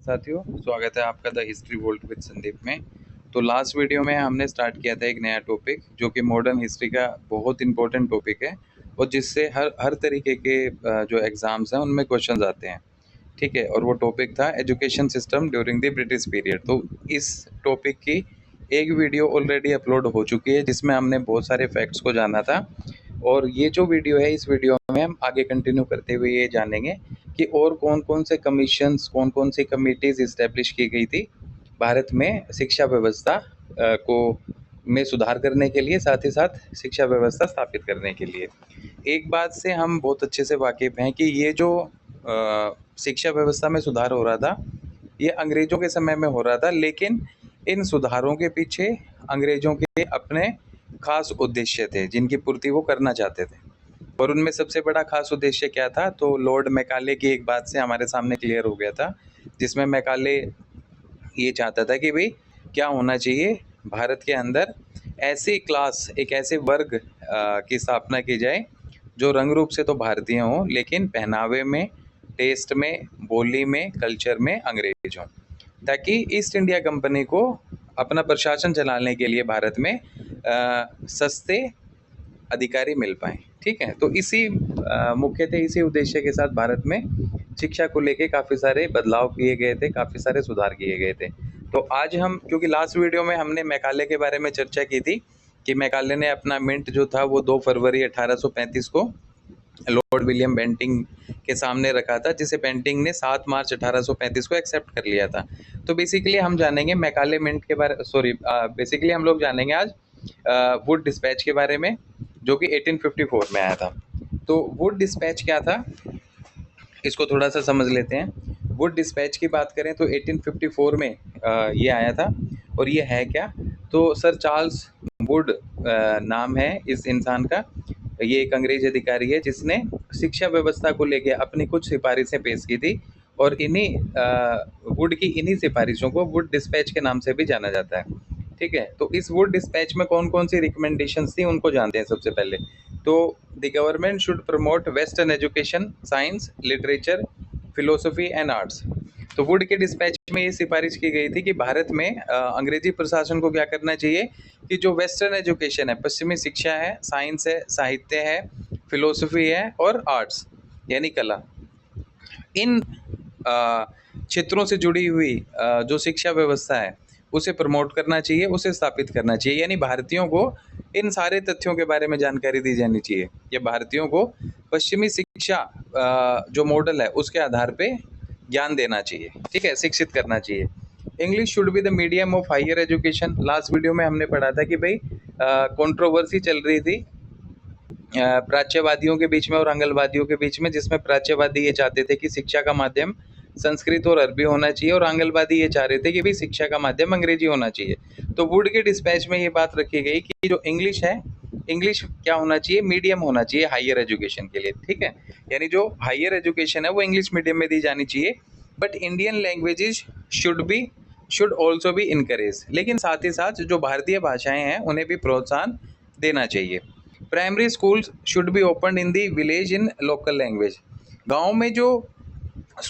साथियों, स्वागत है आपका the history volt with Sandeep में। तो लास्ट वीडियो में हमने स्टार्ट किया था एक नया टॉपिक जो कि मॉडर्न हिस्ट्री का बहुत इंपॉर्टेंट टॉपिक है और जिससे हर हर तरीके के जो एग्ज़ाम्स हैं उनमें क्वेश्चंस आते हैं। ठीक है, और वो टॉपिक था education system during the British period. तो इस टॉपिक की एक वीडियो ऑलरेडी अपलोड हो चुकी है जिसमें हमने बहुत सारे फैक्ट्स को जाना था। और ये जो वीडियो है, इस वीडियो में हम आगे कंटिन्यू करते हुए ये जानेंगे कि और कौन-कौन से कमीशंस, कौन-कौन सी कमिटीज़ इस्टेब्लिश की गई थी भारत में शिक्षा व्यवस्था को में सुधार करने के लिए, साथ ही साथ शिक्षा व्यवस्था स्थापित करने के लिए। एक बात से हम बहुत अच्छे से वाकिफ़ हैं कि ये जो शिक्षा व्यवस्था में सुधार हो रहा था, ये अंग्रेज़ों के समय में हो रहा था, लेकिन इन सुधारों के पीछे अंग्रेज़ों के अपने ख़ास उद्देश्य थे, जिनकी पूर्ति वो करना चाहते थे। और उनमें सबसे बड़ा ख़ास उद्देश्य क्या था? तो लॉर्ड मैकाले की एक बात से हमारे सामने क्लियर हो गया था, जिसमें मैकाले ये चाहता था कि भई क्या होना चाहिए, भारत के अंदर ऐसी क्लास, एक ऐसे वर्ग की स्थापना की जाए जो रंग रूप से तो भारतीय हों, लेकिन पहनावे में, टेस्ट में, बोली में, कल्चर में अंग्रेज हों, ताकि ईस्ट इंडिया कंपनी को अपना प्रशासन चलाने के लिए भारत में सस्ते अधिकारी मिल पाएँ। ठीक है? तो इसी मुख्यतः इसी उद्देश्य के साथ भारत में शिक्षा को लेके काफ़ी सारे बदलाव किए गए थे, काफ़ी सारे सुधार किए गए थे। तो आज हम, क्योंकि लास्ट वीडियो में हमने मैकाले के बारे में चर्चा की थी कि मैकाले ने अपना मिंट जो था वो 2 फरवरी 1835 को लॉर्ड विलियम बेंटिंक के सामने रखा था, जिसे बेंटिंक ने 7 मार्च 1835 को एक्सेप्ट कर लिया था। तो बेसिकली हम जानेंगे मैकाले मिंट के बारे बेसिकली हम लोग जानेंगे आज वुड डिस्पैच के बारे में, जो कि 1854 में आया था। तो वुड डिस्पैच क्या था, इसको थोड़ा सा समझ लेते हैं। वुड डिस्पैच की बात करें तो 1854 में ये आया था। और ये है क्या? तो सर चार्ल्स वुड नाम है इस इंसान का। ये एक अंग्रेज अधिकारी है जिसने शिक्षा व्यवस्था को लेके अपनी कुछ सिफारिशें पेश की थी, और इन्हीं वुड की इन्हीं सिफारिशों को वुड डिस्पैच के नाम से भी जाना जाता है। ठीक है, तो इस वुड डिस्पैच में कौन कौन सी रिकमेंडेशंस थी उनको जानते हैं सबसे पहले। तो the government should promote western education, science, literature, philosophy and arts. तो वुड के डिस्पैच में ये सिफारिश की गई थी कि भारत में अंग्रेजी प्रशासन को क्या करना चाहिए कि जो वेस्टर्न एजुकेशन है, पश्चिमी शिक्षा है, साइंस है, साहित्य है, फिलोसफी है और आर्ट्स यानी कला, इन क्षेत्रों से जुड़ी हुई जो शिक्षा व्यवस्था है उसे प्रमोट करना चाहिए, उसे स्थापित करना चाहिए। यानी भारतीयों को इन सारे तथ्यों के बारे में जानकारी दी जानी चाहिए, या भारतीयों को पश्चिमी शिक्षा जो मॉडल है उसके आधार पे ज्ञान देना चाहिए। ठीक है, शिक्षित करना चाहिए। English should be the medium of higher education. Last video में हमने पढ़ा था कि भाई कंट्रोवर्सी चल रही थी प्राच्यवादियों के बीच में और आंगलवादियों के बीच में, जिसमें प्राच्यवादी ये चाहते थे कि शिक्षा का माध्यम संस्कृत और अरबी होना चाहिए, और आंगलवादी ये चाह रहे थे कि भाई शिक्षा का माध्यम अंग्रेजी होना चाहिए। तो वुड के डिस्पैच में ये बात रखी गई कि जो इंग्लिश है, इंग्लिश क्या होना चाहिए, मीडियम होना चाहिए हायर एजुकेशन के लिए। ठीक है, यानी जो हायर एजुकेशन है वो इंग्लिश मीडियम में दी जानी चाहिए, but Indian languages should also be encourage. लेकिन साथ ही साथ जो भारतीय भाषाएं हैं उन्हें भी प्रोत्साहन देना चाहिए। Primary schools should be open in the village in local language. गांव में जो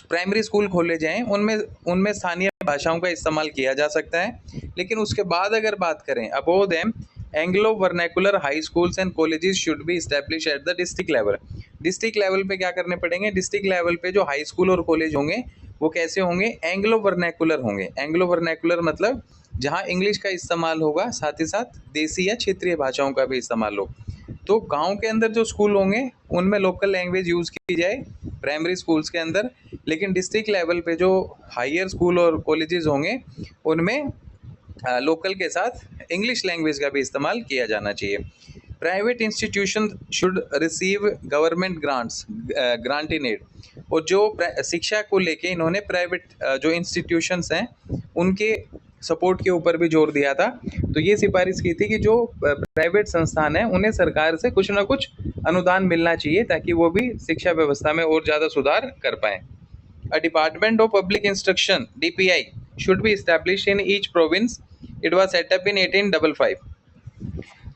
प्राइमरी स्कूल खोले जाएं उनमें उनमें स्थानीय भाषाओं का इस्तेमाल किया जा सकता है, लेकिन उसके बाद अगर बात करें above them, Anglo vernacular high schools and colleges should be establish at the district level. District level पे क्या करने पड़ेंगे? डिस्ट्रिक्ट लेवल पे जो हाई स्कूल और कॉलेज होंगे वो कैसे होंगे? एंग्लो वर्नैकुलर होंगे। एंग्लो वर्नैकुलर मतलब जहाँ इंग्लिश का इस्तेमाल होगा, साथ ही साथ देसी या क्षेत्रीय भाषाओं का भी इस्तेमाल हो। तो गांव के अंदर जो स्कूल होंगे उनमें लोकल लैंग्वेज यूज़ की जाए प्राइमरी स्कूल्स के अंदर, लेकिन डिस्ट्रिक्ट लेवल पे जो हायर स्कूल और कॉलेजेस होंगे उनमें लोकल के साथ इंग्लिश लैंग्वेज का भी इस्तेमाल किया जाना चाहिए। Private institution should receive government grants, grant in aid. और जो शिक्षा को लेके इन्होंने प्राइवेट जो इंस्टीट्यूशंस हैं उनके सपोर्ट के ऊपर भी जोर दिया था। तो ये सिफारिश की थी कि जो प्राइवेट संस्थान हैं उन्हें सरकार से कुछ ना कुछ अनुदान मिलना चाहिए, ताकि वो भी शिक्षा व्यवस्था में और ज़्यादा सुधार कर पाएँ। A Department of Public Instruction (DPI) should be established in each province. It was set up in 1855.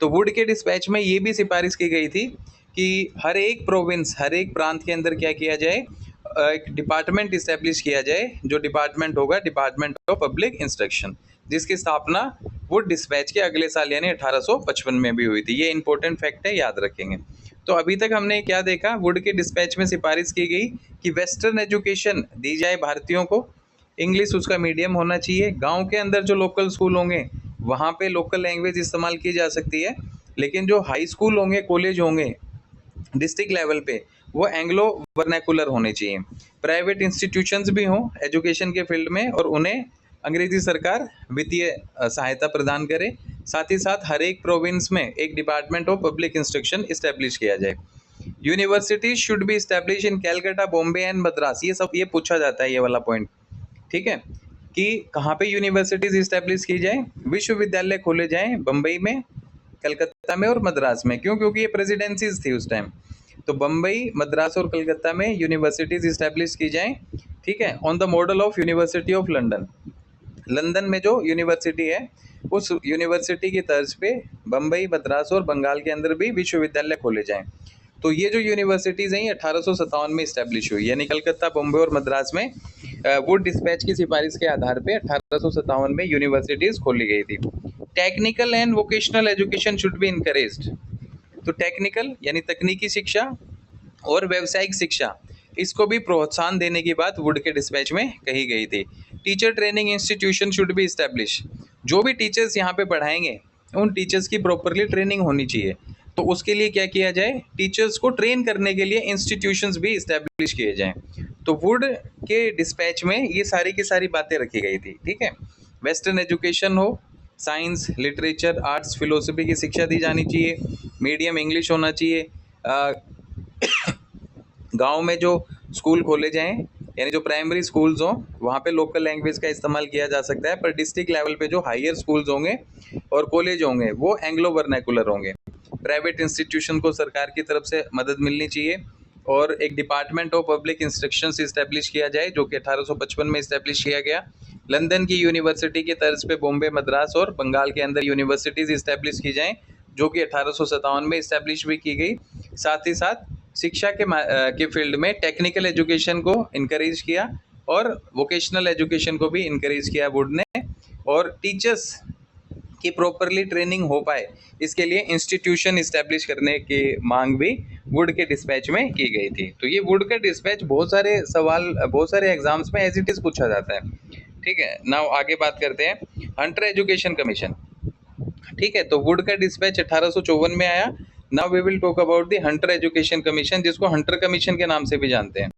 तो वुड के डिस्पैच में ये भी सिफारिश की गई थी कि हर एक प्रोविंस, हर एक प्रांत के अंदर क्या किया जाए, एक डिपार्टमेंट इस्टेब्लिश किया जाए, जो डिपार्टमेंट होगा डिपार्टमेंट ऑफ पब्लिक इंस्ट्रक्शन, जिसकी स्थापना वुड डिस्पैच के अगले साल यानी 1855 में भी हुई थी। ये इंपॉर्टेंट फैक्ट है, याद रखेंगे। तो अभी तक हमने क्या देखा, वुड के डिस्पैच में सिफारिश की गई कि वेस्टर्न एजुकेशन दी जाए भारतीयों को, इंग्लिश उसका मीडियम होना चाहिए, गांव के अंदर जो लोकल स्कूल होंगे वहाँ पे लोकल लैंग्वेज इस्तेमाल की जा सकती है, लेकिन जो हाई स्कूल होंगे, कॉलेज होंगे डिस्ट्रिक्ट लेवल पे, वो एंग्लो वर्नैकुलर होने चाहिए। प्राइवेट इंस्टीट्यूशंस भी हों एजुकेशन के फील्ड में और उन्हें अंग्रेजी सरकार वित्तीय सहायता प्रदान करे। साथ ही साथ हर एक प्रोविंस में एक department of public instruction establish किया जाए। Universities should be establish in Calcutta, Bombay and Madras. ये पूछा जाता है, ये वाला पॉइंट, ठीक है, कि कहाँ पे यूनिवर्सिटीज इस्टेब्लिश की जाए, विश्वविद्यालय खोले जाएं बम्बई में, कलकत्ता में और मद्रास में। क्यों? क्योंकि ये प्रेसिडेंसीज थी उस टाइम। तो बम्बई, मद्रास और कलकत्ता में यूनिवर्सिटीज इस्टेब्लिश की जाएं, ठीक है, on the model of university of London. London में जो यूनिवर्सिटी है उस यूनिवर्सिटी की तर्ज पे बम्बई, मद्रास और बंगाल के अंदर भी विश्वविद्यालय खोले जाएं। तो ये जो यूनिवर्सिटीज़ हैं ये 1857 में इस्टेब्लिश हुई, यानी कलकत्ता, बॉम्बे और मद्रास में वुड डिस्पैच की सिफारिश के आधार पे 1857 में यूनिवर्सिटीज़ खोली गई थी। Technical and vocational education should B encouraged. तो टेक्निकल यानी तकनीकी शिक्षा और व्यावसायिक शिक्षा, इसको भी प्रोत्साहन देने की बात वुड के डिस्पैच में कही गई थी। Teacher training institution should be establish. जो भी टीचर्स यहाँ पे पढ़ाएंगे उन टीचर्स की प्रॉपरली ट्रेनिंग होनी चाहिए। तो उसके लिए क्या किया जाए, टीचर्स को ट्रेन करने के लिए इंस्टीट्यूशंस भी इस्टेब्लिश किए जाएं। तो वुड के डिस्पैच में ये सारी की सारी बातें रखी गई थी, ठीक है। वेस्टर्न एजुकेशन हो, साइंस, लिटरेचर, आर्ट्स, फिलोसफी की शिक्षा दी जानी चाहिए, मीडियम इंग्लिश होना चाहिए, गांव में जो स्कूल खोले जाएं यानी जो प्राइमरी स्कूल्स हों वहाँ पे लोकल लैंग्वेज का इस्तेमाल किया जा सकता है, पर डिस्ट्रिक्ट लेवल पे जो हायर स्कूल्स होंगे और कॉलेज होंगे वो एंग्लो वर्नैकुलर होंगे। प्राइवेट इंस्टीट्यूशन को सरकार की तरफ से मदद मिलनी चाहिए और एक department of public instructions establish किया जाए, जो कि 1855 में इस्टेब्लिश किया गया। लंदन की यूनिवर्सिटी के तर्ज पे बॉम्बे, मद्रास और बंगाल के अंदर यूनिवर्सिटीज़ इस्टेब्लिश की जाएँ, जो कि 1857 में इस्टेब्लिश भी की गई। साथ ही साथ शिक्षा के फील्ड में टेक्निकल एजुकेशन को इनकरेज किया और वोकेशनल एजुकेशन को भी इनकरेज किया वुड ने, और टीचर्स की प्रॉपरली ट्रेनिंग हो पाए इसके लिए इंस्टीट्यूशन इस्टेब्लिश करने की मांग भी वुड के डिस्पैच में की गई थी। तो ये वुड का डिस्पैच बहुत सारे सवाल, बहुत सारे एग्जाम्स में एज इट इज पूछा जाता है, ठीक है। नाउ आगे बात करते हैं हंटर एजुकेशन कमीशन, ठीक है। तो वुड का डिस्पैच 1854 में आया। Now we will talk about the Hunter education commission, जिसको हंटर कमीशन के नाम से भी जानते हैं,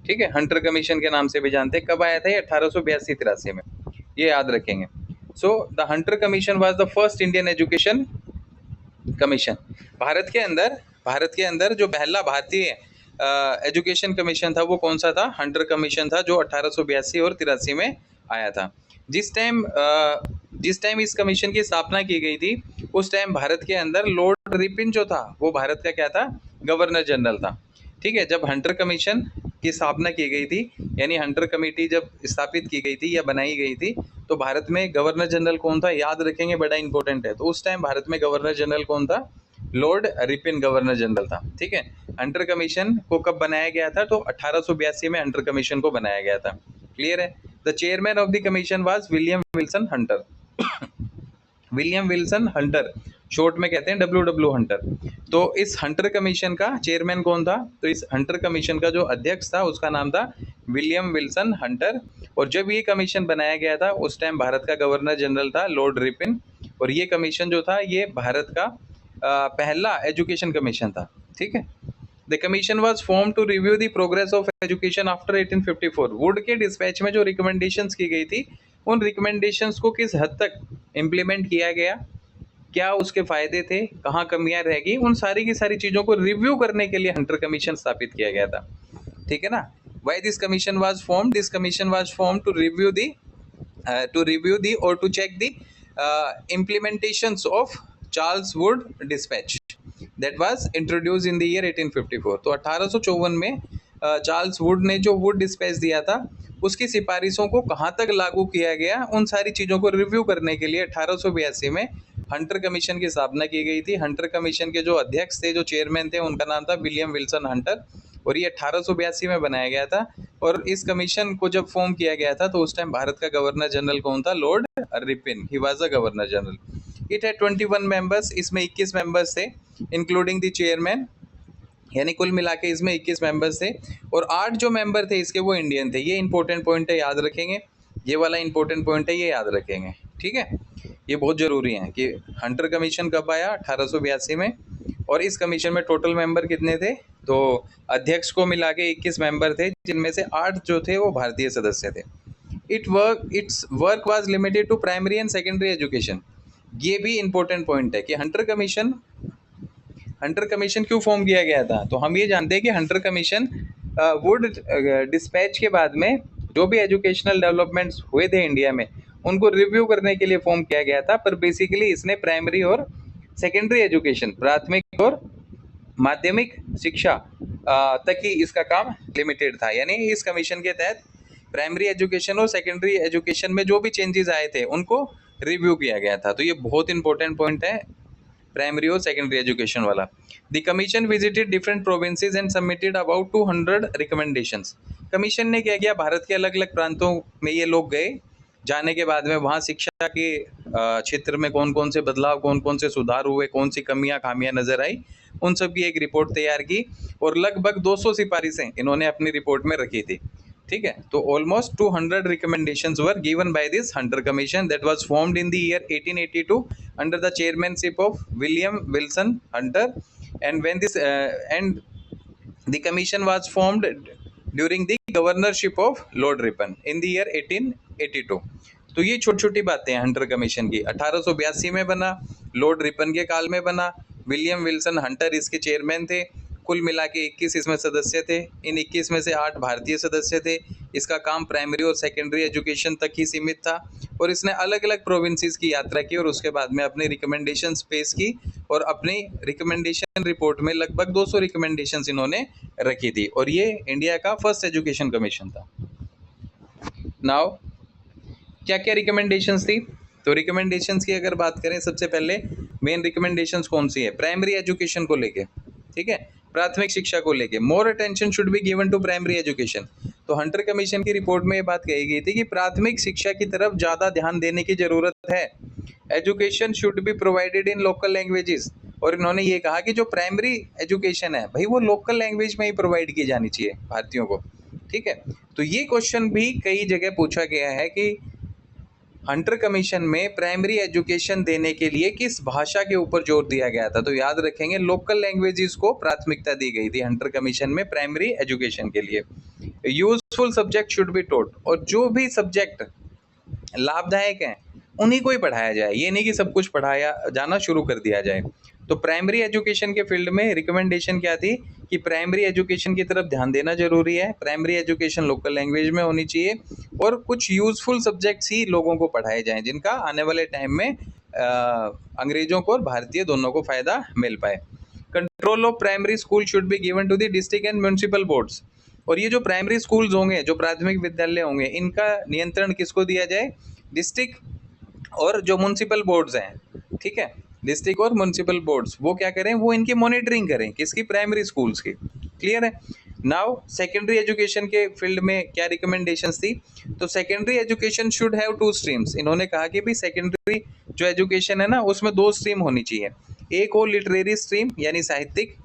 ठीक है, हंटर कमीशन के नाम से भी जानते हैं। कब आया था ये? 1882-83 में, ये याद रखेंगे। So the Hunter commission was the first Indian education commission. Bharat के अंदर जो पहला भारतीय एजुकेशन कमीशन था वो कौन सा था? हंटर कमीशन था, जो 1882 और 83 में आया था। जिस टाइम इस कमीशन की स्थापना की गई थी उस टाइम भारत के अंदर लॉर्ड रिपिन जो था वो भारत का क्या था? गवर्नर जनरल था, ठीक है। जब हंटर कमीशन की स्थापना की गई थी यानी हंटर कमेटी जब स्थापित की गई थी या बनाई गई थी, तो भारत में गवर्नर जनरल कौन था? याद रखेंगे, बड़ा इंपॉर्टेंट है। तो उस टाइम भारत में गवर्नर जनरल कौन था? लॉर्ड रिपिन गवर्नर जनरल था, ठीक है। हंटर कमीशन को कब बनाया गया था? तो 1882 में हंटर कमीशन को बनाया गया था, क्लियर है। The chairman of the commission was William Wilson Hunter. William Wilson Hunter, short में कहते हैं WW हंटर। तो इस हंटर कमीशन का चेयरमैन कौन था? तो इस हंटर कमीशन का जो अध्यक्ष था उसका नाम था विलियम विल्सन हंटर। और जब ये कमीशन बनाया गया था उस टाइम भारत का गवर्नर जनरल था लॉर्ड रिपिन, और ये कमीशन जो था ये भारत का पहला एजुकेशन कमीशन था, ठीक है। The commission was form to review the progress of education after 1854। Wood के डिस्पैच में जो रिकमेंडेशंस की गई थी उन रिकमेंडेशंस को किस हद तक इम्प्लीमेंट किया गया, क्या उसके फायदे थे, कहाँ कमियां रह गई, उन सारी की सारी चीज़ों को रिव्यू करने के लिए हंटर कमीशन स्थापित किया गया था, ठीक है ना। Why this commission was form? This commission was form to review the और to check the implementations of Charles Wood dispatch that was introduce in the year 1854। तो 1854 में चार्ल्स वुड ने जो वुड डिस्पैच दिया था उसकी सिफारिशों को कहाँ तक लागू किया गया, उन सारी चीज़ों को रिव्यू करने के लिए 1882 में हंटर कमीशन की स्थापना की गई थी। हंटर कमीशन के जो अध्यक्ष थे, जो चेयरमैन थे, उनका नाम था विलियम विल्सन हंटर। और ये 1882 में बनाया गया था। और इस कमीशन को जब फॉर्म किया गया था तो उस टाइम भारत का गवर्नर जनरल कौन था? Lord Ripon, he was a governor general. It है 21 मेंबर्स, इसमें 21 मेंबर्स थे इंक्लूडिंग द चेयरमैन, यानी कुल मिला के इसमें 21 मेंबर्स थे। और 8 जो मेंबर थे इसके वो इंडियन थे। ये इंपॉर्टेंट पॉइंट है, याद रखेंगे, ये वाला इंपॉर्टेंट पॉइंट है, ये याद रखेंगे, ठीक है। ये बहुत जरूरी है कि हंटर कमीशन कब आया? 1882 में। और इस कमीशन में टोटल मेंबर कितने थे? तो अध्यक्ष को मिला के 21 मेंबर थे, जिनमें से 8 जो थे वो भारतीय सदस्य थे। Its work was limited to primary and secondary education. ये भी इंपॉर्टेंट पॉइंट है कि हंटर कमीशन क्यों फॉर्म किया गया था। तो हम ये जानते हैं कि हंटर कमीशन वुड डिस्पैच के बाद में जो भी एजुकेशनल डेवलपमेंट्स हुए थे इंडिया में उनको रिव्यू करने के लिए फॉर्म किया गया था। पर बेसिकली इसने प्राइमरी और सेकेंडरी एजुकेशन, प्राथमिक और माध्यमिक शिक्षा तक ही इसका काम लिमिटेड था। यानी इस कमीशन के तहत प्राइमरी एजुकेशन और सेकेंडरी एजुकेशन में जो भी चेंजेस आए थे उनको रिव्यू किया गया था। तो ये बहुत इंपॉर्टेंट पॉइंट है, प्राइमरी और सेकेंडरी एजुकेशन वाला। The commission visited different provinces and submitted about 200 recommendations. Commission ने क्या किया? भारत के अलग अलग प्रांतों में ये लोग गए, जाने के बाद में वहाँ शिक्षा के क्षेत्र में कौन कौन से बदलाव, कौन कौन से सुधार हुए, कौन सी कमियां खामियां नजर आई, उन सब की एक रिपोर्ट तैयार की। और लगभग 200 सिफारिशें इन्होंने अपनी रिपोर्ट में रखी थी, ठीक है। तो almost 200 recommendations were given by this Hunter Commission that was formed in the year 1882 under the chairmanship of William Wilson Hunter, and when this and the commission was formed during the governorship of Lord Ripon in the year 1882। तो ये छोटी छोटी बातें हैं Hunter commission की। 1882 में बना, Lord Ripon के काल में बना, विलियम विल्सन हंटर इसके चेयरमैन थे। कुल मिला के 21 इसमें सदस्य थे। इन 21 में से 8 भारतीय सदस्य थे। इसका काम प्राइमरी और सेकेंडरी एजुकेशन तक ही सीमित था। और इसने अलग अलग प्रोविंसेस की यात्रा की और उसके बाद में अपनी रिकमेंडेशंस पेश की। और अपनी रिकमेंडेशन रिपोर्ट में लगभग 200 रिकमेंडेशंस इन्होंने रखी थी। और ये इंडिया का फर्स्ट एजुकेशन कमीशन था। नाउ क्या क्या रिकमेंडेशंस थी? तो रिकमेंडेशंस की अगर बात करें, सबसे पहले मेन रिकमेंडेशंस कौन सी है? प्राइमरी एजुकेशन को लेके, ठीक है, प्राथमिक शिक्षा को लेके। More attention should be given to primary education. तो हंटर कमीशन की रिपोर्ट में ये बात कही गई थी कि प्राथमिक शिक्षा की तरफ ज़्यादा ध्यान देने की ज़रूरत है। Education should be provided in local languages. और इन्होंने ये कहा कि जो प्राइमरी एजुकेशन है भाई, वो लोकल लैंग्वेज में ही प्रोवाइड की जानी चाहिए भारतीयों को, ठीक है। तो ये क्वेश्चन भी कई जगह पूछा गया है कि हंटर कमीशन में प्राइमरी एजुकेशन देने के लिए किस भाषा के ऊपर जोर दिया गया था। तो याद रखेंगे, लोकल लैंग्वेजेस को प्राथमिकता दी गई थी हंटर कमीशन में प्राइमरी एजुकेशन के लिए। Useful subject should be taught. और जो भी सब्जेक्ट लाभदायक हैं उन्हीं को ही पढ़ाया जाए, ये नहीं कि सब कुछ पढ़ाया जाना शुरू कर दिया जाए। तो प्राइमरी एजुकेशन के फील्ड में रिकमेंडेशन क्या थी कि प्राइमरी एजुकेशन की तरफ ध्यान देना जरूरी है। प्राइमरी एजुकेशन लोकल लैंग्वेज में होनी चाहिए और कुछ यूजफुल सब्जेक्ट्स ही लोगों को पढ़ाए जाएं, जिनका आने वाले टाइम में अंग्रेजों को और भारतीय दोनों को फायदा मिल पाए। Control of primary school should be given to the district and municipal boards. और ये जो प्राइमरी स्कूल्स होंगे, जो प्राथमिक विद्यालय होंगे, इनका नियंत्रण किसको दिया जाए? डिस्ट्रिक्ट और जो म्यूनिसिपल बोर्ड्स हैं, ठीक है, डिस्ट्रिक्ट और म्यूनिसिपल बोर्ड्स वो क्या करें? वो इनकी मॉनिटरिंग करें, किसकी? प्राइमरी स्कूल्स की। क्लियर है? नाउ सेकेंडरी एजुकेशन के फील्ड में क्या रिकमेंडेशंस थी? तो secondary education should have 2 streams. इन्होंने कहा कि भी सेकेंडरी जो एजुकेशन है ना, उसमें 2 स्ट्रीम होनी चाहिए। एक हो लिटरेरी स्ट्रीम यानी साहित्यिक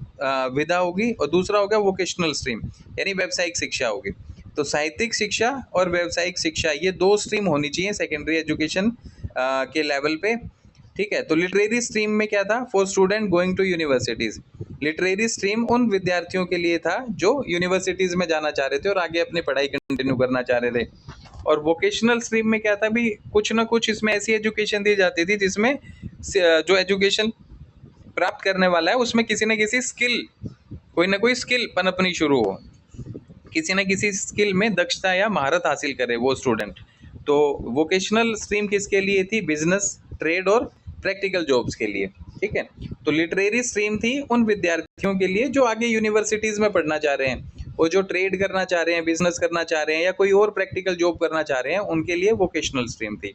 विधा होगी, और दूसरा होगा वोकेशनल स्ट्रीम यानी व्यावसायिक शिक्षा होगी। तो साहित्यिक शिक्षा और व्यावसायिक शिक्षा, ये 2 स्ट्रीम होनी चाहिए सेकेंडरी एजुकेशन के लेवल पे, ठीक है। तो लिटरेरी स्ट्रीम में क्या था? For student going to universities. Literary stream उन विद्यार्थियों के लिए था जो यूनिवर्सिटीज में जाना चाह रहे थे और आगे अपनी पढ़ाई कंटिन्यू करना चाह रहे थे। और वोकेशनल स्ट्रीम में क्या था भी? कुछ ना कुछ इसमें ऐसी एजुकेशन दी जाती थी जिसमें जो एजुकेशन प्राप्त करने वाला है उसमें किसी न किसी स्किल, कोई ना कोई स्किल पनपनी शुरू हो, किसी न किसी स्किल में दक्षता या महारत हासिल करे वो स्टूडेंट। तो वोकेशनल स्ट्रीम किसके लिए थी? बिजनेस, ट्रेड और प्रैक्टिकल जॉब्स के लिए, ठीक है। तो लिटरेरी स्ट्रीम थी उन विद्यार्थियों के लिए जो आगे यूनिवर्सिटीज़ में पढ़ना चाह रहे हैं और जो ट्रेड करना चाह रहे हैं, बिजनेस करना चाह रहे हैं या कोई और प्रैक्टिकल जॉब करना चाह रहे हैं, उनके लिए वोकेशनल स्ट्रीम थी।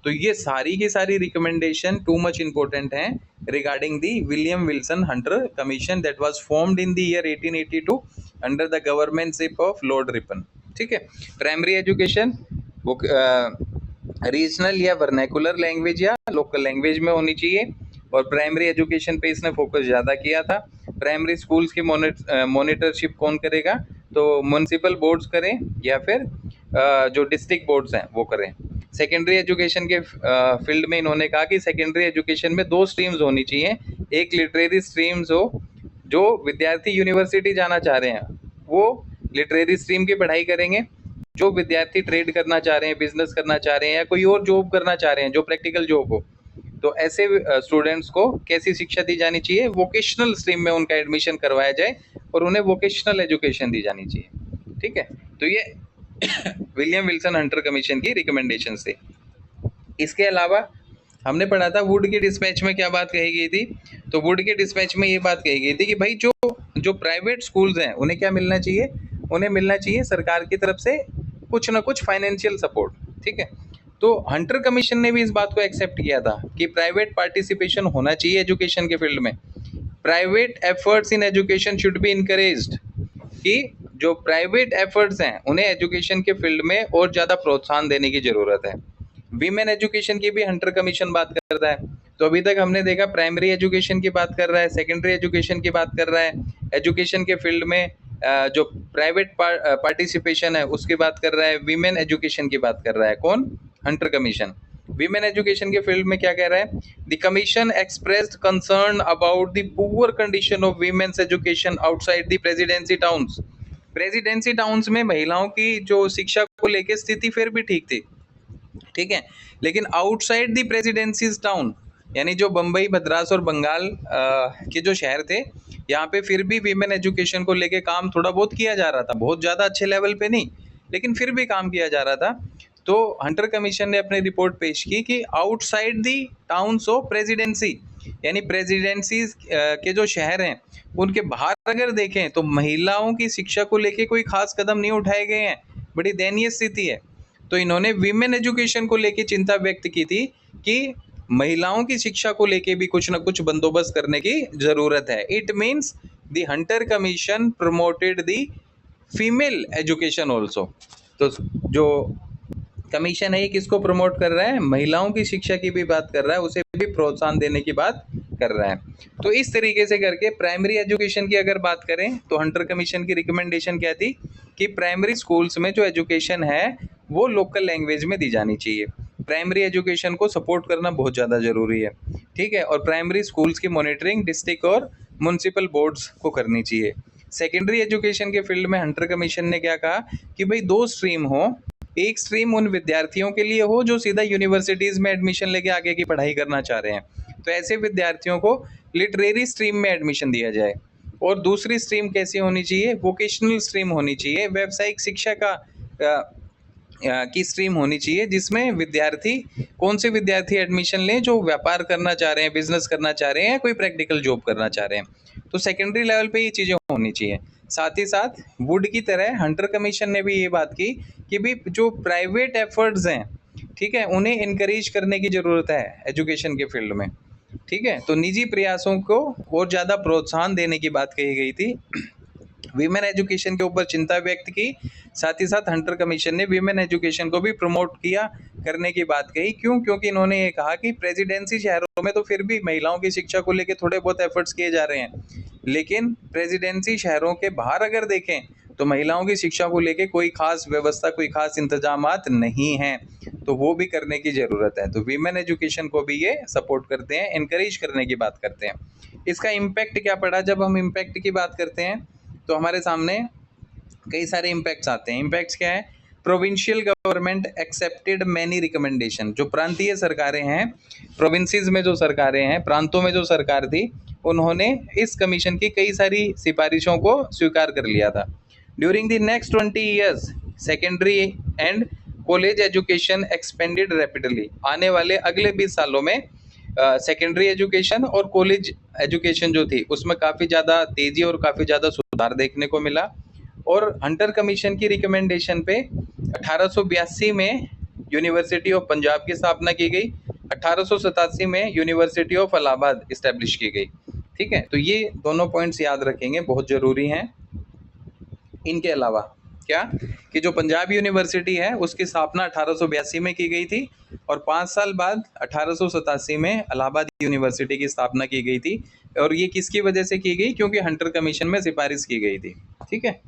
तो ये सारी की सारी रिकमेंडेशन टू मच इंपॉर्टेंट हैं regarding the William Wilson Hunter commission that was formed in the year 1882 under the governmentship of Lord Ripon. ठीक है, प्राइमरी एजुकेशन वो रीजनल या वर्नैकुलर लैंग्वेज या लोकल लैंग्वेज में होनी चाहिए, और प्राइमरी एजुकेशन पे इसने फोकस ज़्यादा किया था। प्राइमरी स्कूल्स की मॉनिटरशिप कौन करेगा, तो म्यूनसिपल बोर्ड्स करें या फिर जो डिस्ट्रिक्ट बोर्ड्स हैं वो करें। सेकेंडरी एजुकेशन के फील्ड में इन्होंने कहा कि सेकेंडरी एजुकेशन में 2 स्ट्रीम्स होनी चाहिए। एक लिटरेरी स्ट्रीम्स हो, जो विद्यार्थी यूनिवर्सिटी जाना चाह रहे हैं वो लिटरेरी स्ट्रीम की पढ़ाई करेंगे। जो विद्यार्थी ट्रेड करना चाह रहे हैं, बिजनेस करना चाह रहे हैं या कोई और जॉब करना चाह रहे हैं जो प्रैक्टिकल जॉब हो, तो ऐसे स्टूडेंट्स को कैसी शिक्षा दी जानी चाहिए, वोकेशनल स्ट्रीम में उनका एडमिशन करवाया जाए और उन्हें वोकेशनल एजुकेशन दी जानी चाहिए। ठीक है, तो ये विलियम विल्सन हंटर कमीशन की रिकमेंडेशन से। इसके अलावा हमने पढ़ा था वुड के डिस्पैच में क्या बात कही गई थी, तो वुड के डिस्पैच में ये बात कही गई थी कि भाई जो प्राइवेट स्कूल्स हैं उन्हें क्या मिलना चाहिए, उन्हें मिलना चाहिए सरकार की तरफ से कुछ ना कुछ फाइनेंशियल सपोर्ट। ठीक है, तो हंटर कमीशन ने भी इस बात को एक्सेप्ट किया था कि प्राइवेट पार्टिसिपेशन होना चाहिए एजुकेशन के फील्ड में। Private efforts in education should B encouraged, कि जो प्राइवेट एफर्ट्स हैं उन्हें एजुकेशन के फील्ड में और ज़्यादा प्रोत्साहन देने की ज़रूरत है। वीमेन एजुकेशन की भी हंटर कमीशन बात करता है। तो अभी तक हमने देखा प्राइमरी एजुकेशन की बात कर रहा है, सेकेंडरी एजुकेशन की बात कर रहा है, एजुकेशन के फील्ड में जो प्राइवेट पार्टिसिपेशन है उसकी बात कर रहा है, वीमेन एजुकेशन की बात कर रहा है कौन, हंटर कमीशन। वीमेन एजुकेशन के फील्ड में क्या कह रहा है, the commission expressed concern about the poor condition of women's education outside the presidency towns. Presidency towns में महिलाओं की जो शिक्षा को लेकर स्थिति फिर भी ठीक थी, ठीक है, लेकिन आउटसाइड द प्रेसिडेंसीज टाउन, यानी जो बम्बई, मद्रास और बंगाल के जो शहर थे, यहाँ पे फिर भी वीमेन एजुकेशन को लेके काम थोड़ा बहुत किया जा रहा था, बहुत ज़्यादा अच्छे लेवल पे नहीं, लेकिन फिर भी काम किया जा रहा था। तो हंटर कमीशन ने अपनी रिपोर्ट पेश की कि outside the towns of presidency, यानी प्रेसिडेंसीज के जो शहर हैं उनके बाहर अगर देखें तो महिलाओं की शिक्षा को लेके कोई खास कदम नहीं उठाए गए हैं, बड़ी दयनीय स्थिति है। तो इन्होंने विमेन एजुकेशन को लेके चिंता व्यक्त की थी कि महिलाओं की शिक्षा को लेके भी कुछ ना कुछ बंदोबस्त करने की ज़रूरत है। It means the Hunter commission promoted the female education also. तो जो कमीशन है ये किसको प्रमोट कर रहा है, महिलाओं की शिक्षा की भी बात कर रहा है, उसे भी प्रोत्साहन देने की बात कर रहा है। तो इस तरीके से करके प्राइमरी एजुकेशन की अगर बात करें तो हंटर कमीशन की रिकमेंडेशन क्या थी कि प्राइमरी स्कूल्स में जो एजुकेशन है वो लोकल लैंग्वेज में दी जानी चाहिए। प्राइमरी एजुकेशन को सपोर्ट करना बहुत ज़्यादा ज़रूरी है, ठीक है, और प्राइमरी स्कूल्स की मॉनिटरिंग डिस्ट्रिक्ट और म्यूनसिपल बोर्ड्स को करनी चाहिए। सेकेंडरी एजुकेशन के फील्ड में हंटर कमीशन ने क्या कहा कि भाई 2 स्ट्रीम हो, एक स्ट्रीम उन विद्यार्थियों के लिए हो जो सीधा यूनिवर्सिटीज़ में एडमिशन लेके आगे की पढ़ाई करना चाह रहे हैं, तो ऐसे विद्यार्थियों को लिटरेरी स्ट्रीम में एडमिशन दिया जाए। और दूसरी स्ट्रीम कैसी होनी चाहिए, वोकेशनल स्ट्रीम होनी चाहिए, व्यावसायिक शिक्षा की स्ट्रीम होनी चाहिए, जिसमें विद्यार्थी कौन से विद्यार्थी एडमिशन लें जो व्यापार करना चाह रहे हैं, बिजनेस करना चाह रहे हैं या कोई प्रैक्टिकल जॉब करना चाह रहे हैं। तो सेकेंडरी लेवल पे ये चीज़ें होनी चाहिए। साथ ही साथ वुड की तरह हंटर कमीशन ने भी ये बात की कि भी जो प्राइवेट एफर्ट्स हैं, ठीक है, उन्हें इनकरेज करने की ज़रूरत है एजुकेशन के फील्ड में, ठीक है, तो निजी प्रयासों को और ज़्यादा प्रोत्साहन देने की बात कही गई थी। वीमेन एजुकेशन के ऊपर चिंता व्यक्त की, साथ ही साथ हंटर कमीशन ने वीमेन एजुकेशन को भी प्रमोट किया करने की बात कही। क्यों, क्योंकि इन्होंने ये कहा कि प्रेसिडेंसी शहरों में तो फिर भी महिलाओं की शिक्षा को लेकर थोड़े बहुत एफर्ट्स किए जा रहे हैं, लेकिन प्रेसिडेंसी शहरों के बाहर अगर देखें तो महिलाओं की शिक्षा को लेकर कोई खास व्यवस्था, कोई खास इंतजामात नहीं हैं, तो वो भी करने की ज़रूरत है। तो वीमेन एजुकेशन को भी ये सपोर्ट करते हैं, इनकरेज करने की बात करते हैं। इसका इम्पैक्ट क्या पड़ा, जब हम इम्पैक्ट की बात करते हैं तो हमारे सामने कई सारे इम्पैक्ट्स आते हैं। इम्पैक्ट्स क्या है, provincial government accepted many recommendation, जो प्रांतीय सरकारें हैं, प्रोविंसेस में जो सरकारें हैं, प्रांतों में जो सरकार थी, उन्होंने इस कमीशन की कई सारी सिफारिशों को स्वीकार कर लिया था। During the next 20 years secondary and college education expanded rapidly, आने वाले अगले 20 सालों में सेकेंडरी एजुकेशन और कॉलेज एजुकेशन जो थी उसमें काफ़ी ज़्यादा तेज़ी और काफ़ी ज़्यादा सुधार देखने को मिला। और हंटर कमीशन की रिकमेंडेशन पे 1882 में यूनिवर्सिटी ऑफ पंजाब की स्थापना की गई। 1887 में यूनिवर्सिटी ऑफ इलाहाबाद इस्टेब्लिश की गई। ठीक है, तो ये दोनों पॉइंट्स याद रखेंगे, बहुत जरूरी हैं। इनके अलावा क्या कि जो पंजाब यूनिवर्सिटी है उसकी स्थापना 1882 में की गई थी और 5 साल बाद 1887 में इलाहाबाद यूनिवर्सिटी की स्थापना की गई थी। और ये किसकी वजह से की गई? क्योंकि हंटर कमीशन में सिफारिश की गई थी। ठीक है,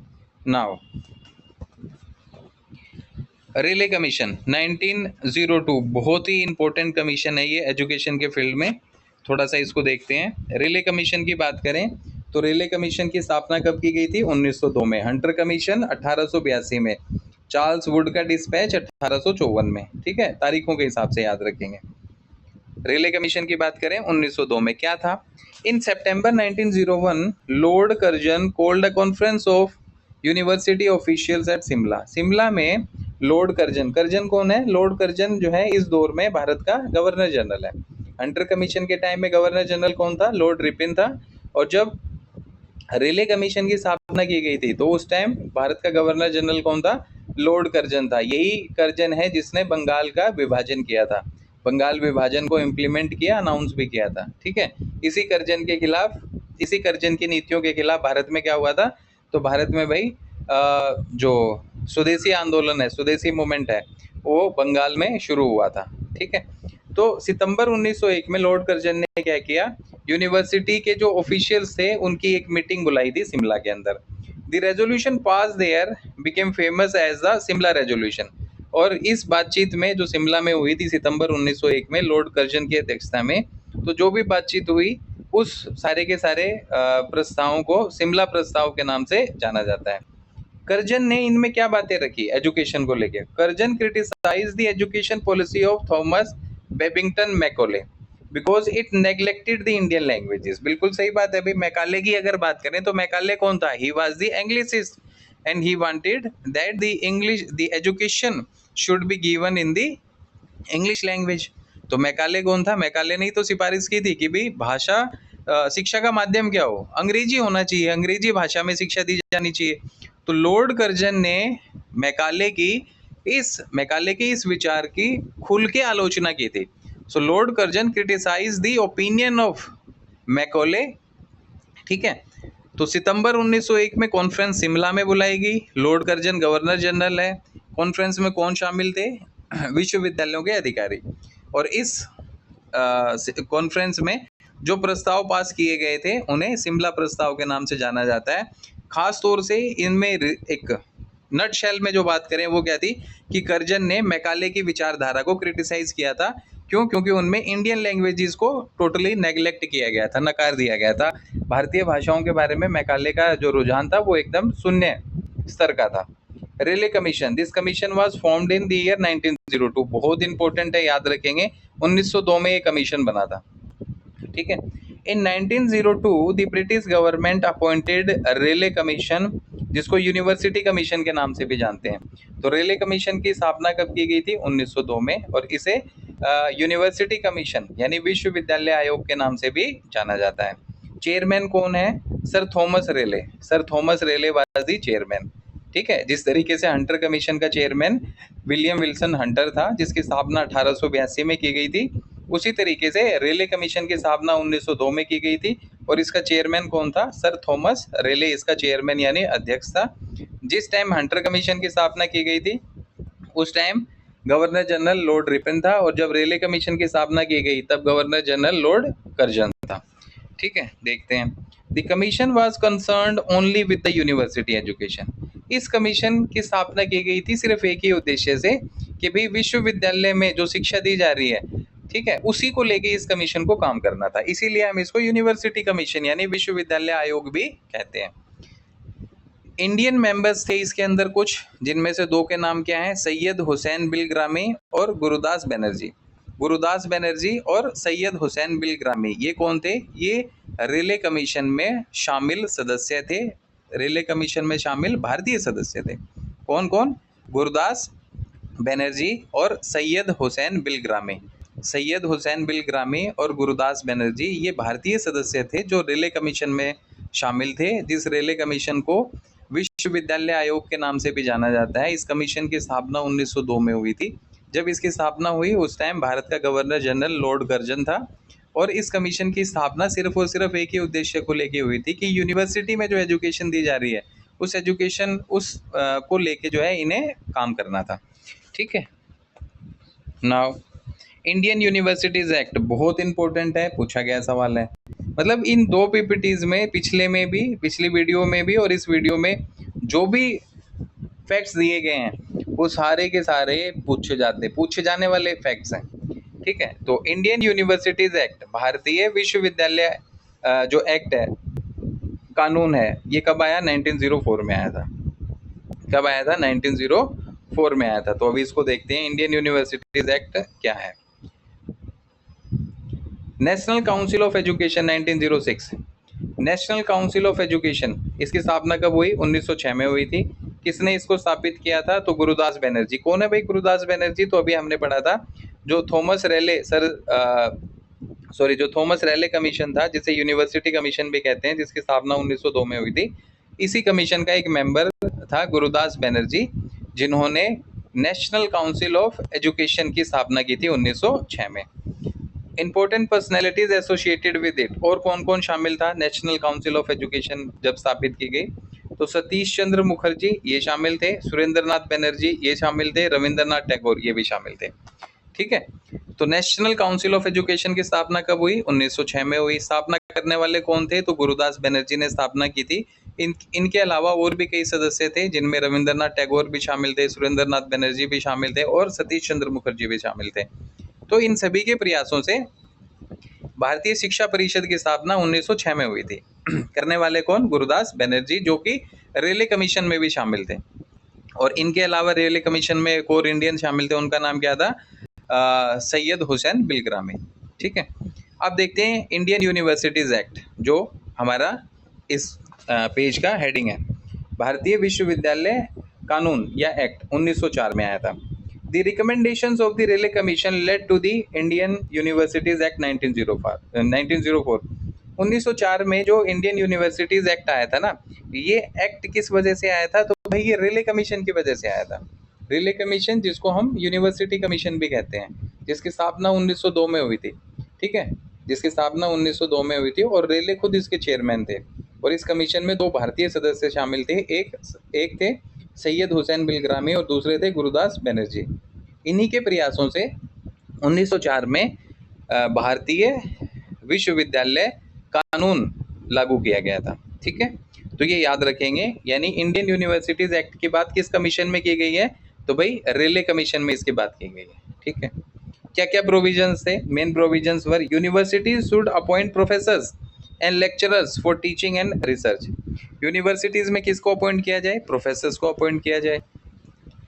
नाउ रेले कमीशन 1902 बहुत ही इंपॉर्टेंट कमीशन है ये एजुकेशन के फील्ड में। थोड़ा सा इसको देखते हैं। रेले कमीशन की बात करें तो रेले कमीशन की स्थापना कब की गई थी? 1902 में। हंटर कमीशन 1882 में। चार्ल्स वुड का डिस्पैच 1854 में। ठीक है, तारीखों के हिसाब से याद रखेंगे। रेले कमीशन की बात करें 1902 में क्या था? In September 1901 Lord Curzon called a conference of university officials at Shimla. Shimla में लॉर्ड कर्जन, कर्जन कौन है? लॉर्ड कर्जन जो है इस दौर में भारत का गवर्नर जनरल है। हंटर कमीशन के टाइम में गवर्नर जनरल कौन था? लॉर्ड रिपिन था। और जब रेले कमीशन की स्थापना की गई थी तो उस टाइम भारत का गवर्नर जनरल कौन था? लॉर्ड कर्जन था। यही कर्जन है जिसने बंगाल का विभाजन किया था, बंगाल विभाजन को इम्प्लीमेंट किया, अनाउंस भी किया था। ठीक है, इसी कर्जन के खिलाफ, इसी कर्जन की नीतियों के खिलाफ भारत में क्या हुआ था? तो भारत में भाई जो स्वदेशी आंदोलन है, स्वदेशी मूवमेंट है, वो बंगाल में शुरू हुआ था। ठीक है, तो सितंबर 1901 में लॉर्ड कर्जन ने क्या किया? यूनिवर्सिटी के जो ऑफिशियल्स थे उनकी एक मीटिंग बुलाई थी शिमला के अंदर। The resolution pass there became famous as the Shimla resolution. और इस बातचीत में जो शिमला में हुई थी सितंबर 1901 में लॉर्ड कर्जन की अध्यक्षता में, तो जो भी बातचीत हुई उस सारे के सारे प्रस्तावों को शिमला प्रस्ताव के नाम से जाना जाता है। कर्जन ने इनमें क्या बातें रखी एजुकेशन को लेकर? Curzon criticise the education policy of Thomas Babington Macaulay because it neglected the Indian languages. बिल्कुल सही बात है भाई। मैकाले की अगर बात करें तो मैकाले कौन था? He was the Englishist and he wanted that the English the education should be given in the English language. तो मैकाले कौन था? मैकाले ने ही तो सिफारिश की थी कि भाई भाषा शिक्षा का माध्यम क्या हो? अंग्रेजी होना चाहिए, अंग्रेजी भाषा में शिक्षा दी जानी चाहिए। तो लॉर्ड कर्जन ने मैकाले के इस विचार की खुल के आलोचना की थी। So Lord Curzon criticise the opinion of Macaulay. ठीक है, तो सितंबर 1901 में कॉन्फ्रेंस शिमला में बुलाई गई। लॉर्ड कर्जन गवर्नर जनरल है। कॉन्फ्रेंस में कौन शामिल थे? विश्वविद्यालयों के अधिकारी। और इस कॉन्फ्रेंस में जो प्रस्ताव पास किए गए थे उन्हें शिमला प्रस्ताव के नाम से जाना जाता है। खास तौर से इनमें एक नट शेल में जो बात करें वो क्या थी कि कर्जन ने मैकाले की विचारधारा को क्रिटिसाइज किया था। क्यों? क्योंकि उनमें इंडियन लैंग्वेजेस को टोटली नेग्लेक्ट किया गया था, नकार दिया गया था। भारतीय भाषाओं के बारे में मैकाले का जो रुझान था वो एकदम शून्य स्तर का था। Raleigh commission, this commission was formed in the year 1902। बहुत इंपॉर्टेंट है, याद रखेंगे। 1902 में ये कमीशन बना था। ठीक है, इन 1902 the British government appointed Rayleigh commission, जिसको यूनिवर्सिटी कमीशन के नाम से भी जानते हैं। तो रेले कमीशन की स्थापना कब की गई थी? 1902 में। और इसे यूनिवर्सिटी कमीशन यानी विश्वविद्यालय आयोग के नाम से भी जाना जाता है। चेयरमैन कौन है? Sir Thomas Rayleigh. Sir Thomas Rayleigh was the chairman. ठीक है, जिस तरीके से हंटर कमीशन का चेयरमैन विलियम विल्सन हंटर था जिसकी स्थापना 1882 में की गई थी, उसी तरीके से रेले कमीशन की स्थापना 1902 में की गई थी। और इसका चेयरमैन कौन था? सर थॉमस रेले इसका चेयरमैन यानी अध्यक्ष था। जिस टाइम हंटर कमीशन की स्थापना की गई थी उस time governor general Lord Ripon था। और जब रेले कमीशन की स्थापना की गई तब गवर्नर जनरल लॉर्ड कर्जन था। ठीक है, देखते हैं। The commission was concerned only with the university education. इस कमीशन की स्थापना की गई थी सिर्फ एक ही उद्देश्य से कि भाई विश्वविद्यालय में जो शिक्षा दी जा रही है, ठीक है, उसी को लेके इस कमीशन को काम करना था। इसीलिए हम इसको यूनिवर्सिटी कमीशन यानी विश्वविद्यालय आयोग भी कहते हैं। इंडियन मेंबर्स थे इसके अंदर कुछ, जिनमें से दो के नाम क्या हैं? सैयद हुसैन बिलग्रामी और गुरुदास बनर्जी। गुरुदास बनर्जी और सैयद हुसैन बिलग्रामी, ये कौन थे? ये रेले कमीशन में शामिल सदस्य थे। रेले कमीशन में शामिल भारतीय सदस्य थे। कौन कौन? गुरुदास बनर्जी और सैयद हुसैन बिलग्रामी। सैयद हुसैन बिलग्रामी और गुरुदास बनर्जी ये भारतीय सदस्य थे जो रेले कमीशन में शामिल थे, जिस रेले कमीशन को विश्वविद्यालय आयोग के नाम से भी जाना जाता है। इस कमीशन की स्थापना 1902 में हुई थी। जब इसकी स्थापना हुई उस टाइम भारत का गवर्नर जनरल लॉर्ड कर्जन था, और इस कमीशन की स्थापना सिर्फ और सिर्फ एक ही उद्देश्य को लेके हुई थी कि यूनिवर्सिटी में जो एजुकेशन दी जा रही है उस एजुकेशन को लेके जो है इन्हें काम करना था। ठीक है। नाउ इंडियन यूनिवर्सिटीज एक्ट बहुत इंपॉर्टेंट है, पूछा गया सवाल है। मतलब इन दो पीपीटीज में, पिछले में भी, पिछली वीडियो में भी और इस वीडियो में जो भी फैक्ट्स दिए गए हैं वो सारे के सारे पूछे जाने वाले फैक्ट्स हैं। ठीक है। तो इंडियन यूनिवर्सिटीज एक्ट, भारतीय विश्वविद्यालय जो एक्ट है, कानून है, ये कब आया? 1904 में आया था। कब आया था? 1904 में आया था। तो अभी इसको देखते हैं, इंडियन यूनिवर्सिटीज एक्ट क्या है। National council of education 1906, national council of education, इसकी स्थापना कब हुई? 1906 में हुई थी। किसने इसको स्थापित किया था? तो गुरुदास बनर्जी। कौन है भाई गुरुदास बनर्जी? तो अभी हमने पढ़ा था, जो थॉमस रेले कमीशन था, जिसे यूनिवर्सिटी कमीशन भी कहते हैं, जिसकी स्थापना 1902 में हुई थी। इसी कमीशन का एक मेंबर था गुरुदास बनर्जी, जिन्होंने नेशनल काउंसिल ऑफ एजुकेशन की स्थापना की थी 1906 में। Important personalities associated with it, और कौन कौन शामिल था नेशनल काउंसिल ऑफ एजुकेशन जब स्थापित की गई? तो सतीश चंद्र मुखर्जी ये शामिल थे, सुरेंद्रनाथ बनर्जी ये शामिल थे, रविंद्रनाथ टैगोर ये भी शामिल थे। ठीक है। तो नेशनल काउंसिल ऑफ एजुकेशन की स्थापना कब हुई? 1906 में हुई। स्थापना करने वाले कौन थे? तो गुरुदास बनर्जी ने स्थापना की थी। इनके अलावा और भी कई सदस्य थे, जिनमें रविंद्रनाथ टैगोर भी शामिल थे, सुरेंद्रनाथ बनर्जी भी शामिल थे और सतीश चंद्र मुखर्जी भी शामिल थे। तो इन सभी के प्रयासों से भारतीय शिक्षा परिषद की स्थापना 1906 में हुई थी। करने वाले कौन? गुरुदास बनर्जी, जो कि रेले कमीशन में भी शामिल थे। और इनके अलावा रेले कमीशन में एक और इंडियन शामिल थे, उनका नाम क्या था? सैयद हुसैन बिलग्रामी। ठीक है। अब देखते हैं इंडियन यूनिवर्सिटीज एक्ट, जो हमारा इस पेज का हेडिंग है। भारतीय विश्वविद्यालय कानून या एक्ट 1904 में आया था। The recommendations of the Raleigh Commission led to the Indian Universities Act 1904। 1904 में जो इंडियन यूनिवर्सिटीज एक्ट आया था ना, ये एक्ट किस वजह से आया था? तो भाई ये रेले कमीशन की वजह से आया था। रेले कमीशन, जिसको हम यूनिवर्सिटी कमीशन भी कहते हैं, जिसकी स्थापना 1902 में हुई थी। ठीक है। जिसकी स्थापना 1902 में हुई थी, और रेले खुद इसके चेयरमैन थे। और इस कमीशन में दो भारतीय सदस्य शामिल थे, एक थे सैयद हुसैन बिलग्रामी और दूसरे थे गुरुदास बनर्जी। इन्हीं के प्रयासों से 1904 में भारतीय विश्वविद्यालय कानून लागू किया गया था। ठीक है। तो ये याद रखेंगे, यानी इंडियन यूनिवर्सिटीज एक्ट की बात किस कमीशन में की गई है? तो भाई रेले कमीशन में इसकी बात की गई है। ठीक है। क्या क्या प्रोविजंस थे? Main provisions were universities should appoint professors and lecturers for teaching and research. Universities में किसको अपॉइंट किया जाए? प्रोफेसर्स को अपॉइंट किया जाए,